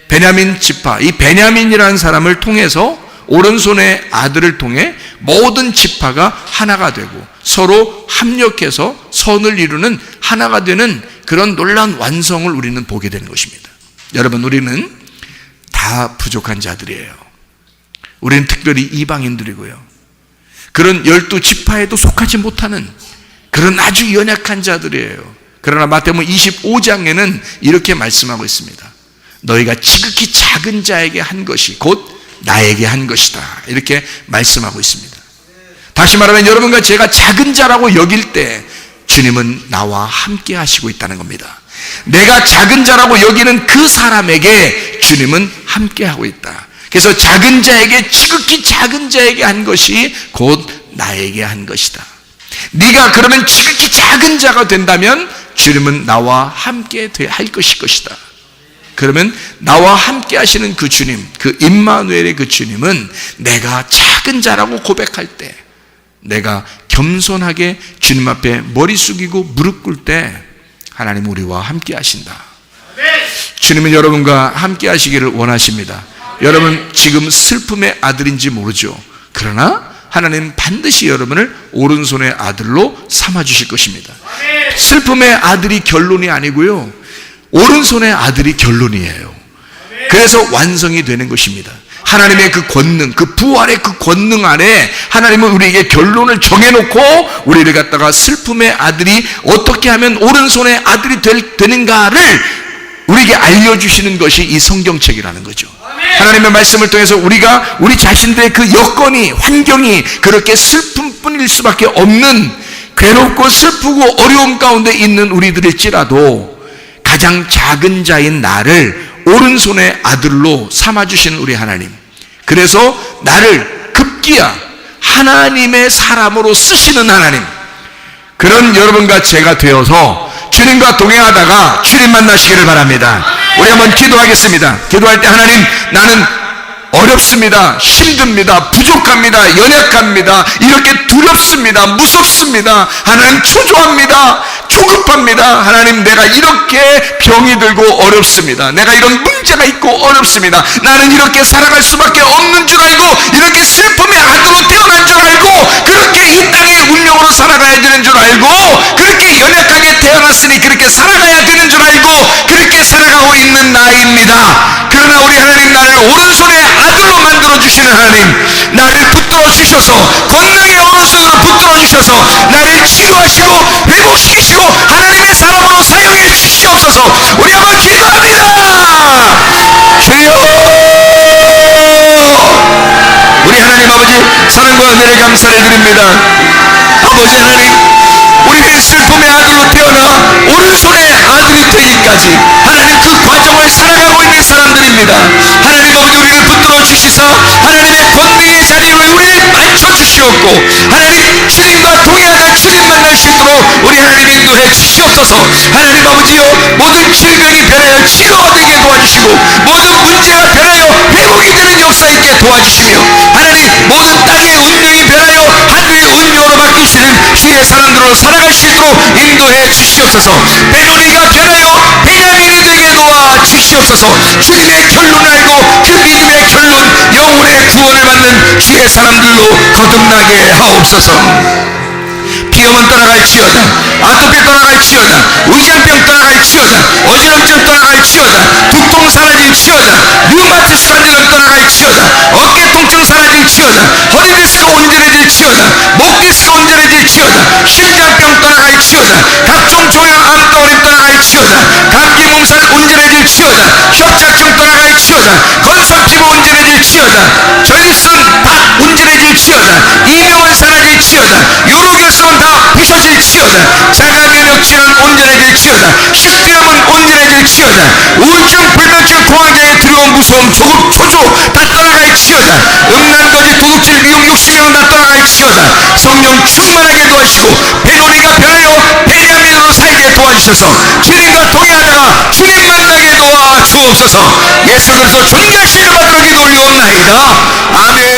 베냐민 지파, 이 베냐민이라는 사람을 통해서 오른손의 아들을 통해 모든 지파가 하나가 되고 서로 합력해서 선을 이루는 하나가 되는 그런 놀라운 완성을 우리는 보게 되는 것입니다. 여러분, 우리는 다 부족한 자들이에요. 우리는 특별히 이방인들이고요. 그런 12지파에도 속하지 못하는 그런 아주 연약한 자들이에요. 그러나 마태복음 25장에는 이렇게 말씀하고 있습니다. 너희가 지극히 작은 자에게 한 것이 곧 나에게 한 것이다. 이렇게 말씀하고 있습니다. 다시 말하면 여러분과 제가 작은 자라고 여길 때 주님은 나와 함께 하시고 있다는 겁니다. 내가 작은 자라고 여기는 그 사람에게 주님은 함께 하고 있다. 그래서 작은 자에게, 지극히 작은 자에게 한 것이 곧 나에게 한 것이다. 네가 그러면 지극히 작은 자가 된다면 주님은 나와 함께 할 것이다. 그러면 나와 함께 하시는 그 주님, 그 임마누엘의 그 주님은 내가 작은 자라고 고백할 때, 내가 겸손하게 주님 앞에 머리 숙이고 무릎 꿇을 때 하나님 우리와 함께 하신다. 주님은 여러분과 함께 하시기를 원하십니다. 여러분 지금 슬픔의 아들인지 모르죠. 그러나 하나님 반드시 여러분을 오른손의 아들로 삼아주실 것입니다. 슬픔의 아들이 결론이 아니고요, 오른손의 아들이 결론이에요. 그래서 완성이 되는 것입니다. 하나님의 그 권능, 그 부활의 그 권능 안에 하나님은 우리에게 결론을 정해놓고 우리를 갖다가 슬픔의 아들이 어떻게 하면 오른손의 아들이 되는가를 우리에게 알려주시는 것이 이 성경책이라는 거죠. 하나님의 말씀을 통해서 우리가 우리 자신들의 그 여건이, 환경이 그렇게 슬픔뿐일 수밖에 없는, 괴롭고 슬프고 어려움 가운데 있는 우리들일지라도 가장 작은 자인 나를 오른손의 아들로 삼아주시는 우리 하나님, 그래서 나를 급기야 하나님의 사람으로 쓰시는 하나님, 그런 여러분과 제가 되어서 주님과 동행하다가 주님 만나시기를 바랍니다. 우리 한번 기도하겠습니다. 기도할 때 하나님, 나는 어렵습니다. 힘듭니다. 부족합니다. 연약합니다. 이렇게 두렵습니다. 무섭습니다. 하나님, 초조합니다. 조급합니다. 하나님, 내가 이렇게 병이 들고 어렵습니다. 내가 이런 문제가 있고 어렵습니다. 나는 이렇게 살아갈 수밖에 없는 줄 알고, 이렇게 슬픔의 아들로 태어난 줄 알고, 그렇게 이 땅의 운명으로 살아가야 되는 줄 알고, 그렇게 연약하게 태어났으니 그렇게 살아가야 되는 줄 알고 그렇게 살아가고 있는 나입니다. 그러나 우리 하나님, 나를 오른손에 아들로 만들어주시는 하나님, 나를 붙들어 주셔서, 권능의 오른손으로 붙들어 주셔서 나를 치유하시고 회복시키시고 하나님의 사람으로 사용해 주시옵소서. 우리 한번 기도합니다. 주여, 우리 하나님 아버지, 사랑과 은혜를 감사를 드립니다. 아버지 하나님, 우리는 슬픔의 아들로 태어나 오른손의 아들이 되기까지 하나님, 그 과정을 살아가고 있는 사람들입니다. 하나님 아버지, 우리를 붙들어 주시사 하나님의 권능의 자리로 우리를 맞춰 주시옵고, 하나님, 주님과 동행하다 주님 만날 수 있도록 우리 하나님 인도해 주시옵소서. 하나님 아버지여, 모든 질병이 변하여 치료가 되게 도와주시고, 모든 문제가 변하여 회복이 되는 역사 있게 도와주시며, 하나님, 모든 땅의 운명이 변하여 하늘의 운명으로 바뀌시는 주의 사람들로 살아갈 수 있도록 인도해 주시옵소서. 베노니가 변하여 베냐민이 되게 도와 주시옵소서. 주님의 결론을 알고 그 믿음의 결론, 영혼의 구원을 받는 주의 사람들로 거듭나게 하옵소서. 비염은 떠나갈지어다, 아토피 떠나갈지어다, 위장병 떠나갈지어다, 어지럼증 떠나갈지어다, 두통 사라질지어다, 류마티스 관절염 떠나갈지어다, 어깨 통증 사라질지어다, 허리 디스크 온전해질지어다, 목 디스크 온전해질지어다, 심장병 떠나갈지어다, 각종 종양암 떠오림 떠나갈지어다, 감기 몸살 온전해질지어다, 협착증 떠나갈지어다, 건선 피부 온전해질지어다, 전립선 다 온전해질지어다, 이명은 사라질지어다, 요로결석은 다 부서질지어다, 자가면역질환 온전해질지어다, 식도염은 온전해질지어다, 우울증, 불면증, 공황장애, 두려움, 무서움, 조급, 초조 다 떠나갈지어다, 음란거지, 도둑질, 미용, 욕심이랑 다 떠나갈지어다. 성령 충만하게 도와주시고 베노니가 변하여 베냐민으로 살게 도와주셔서 주님과 동행하다가 주님 만나게 도와주옵소서. 예수 그리스도 존귀하신 이름 받들어 기도 올려옵나이다. 아멘.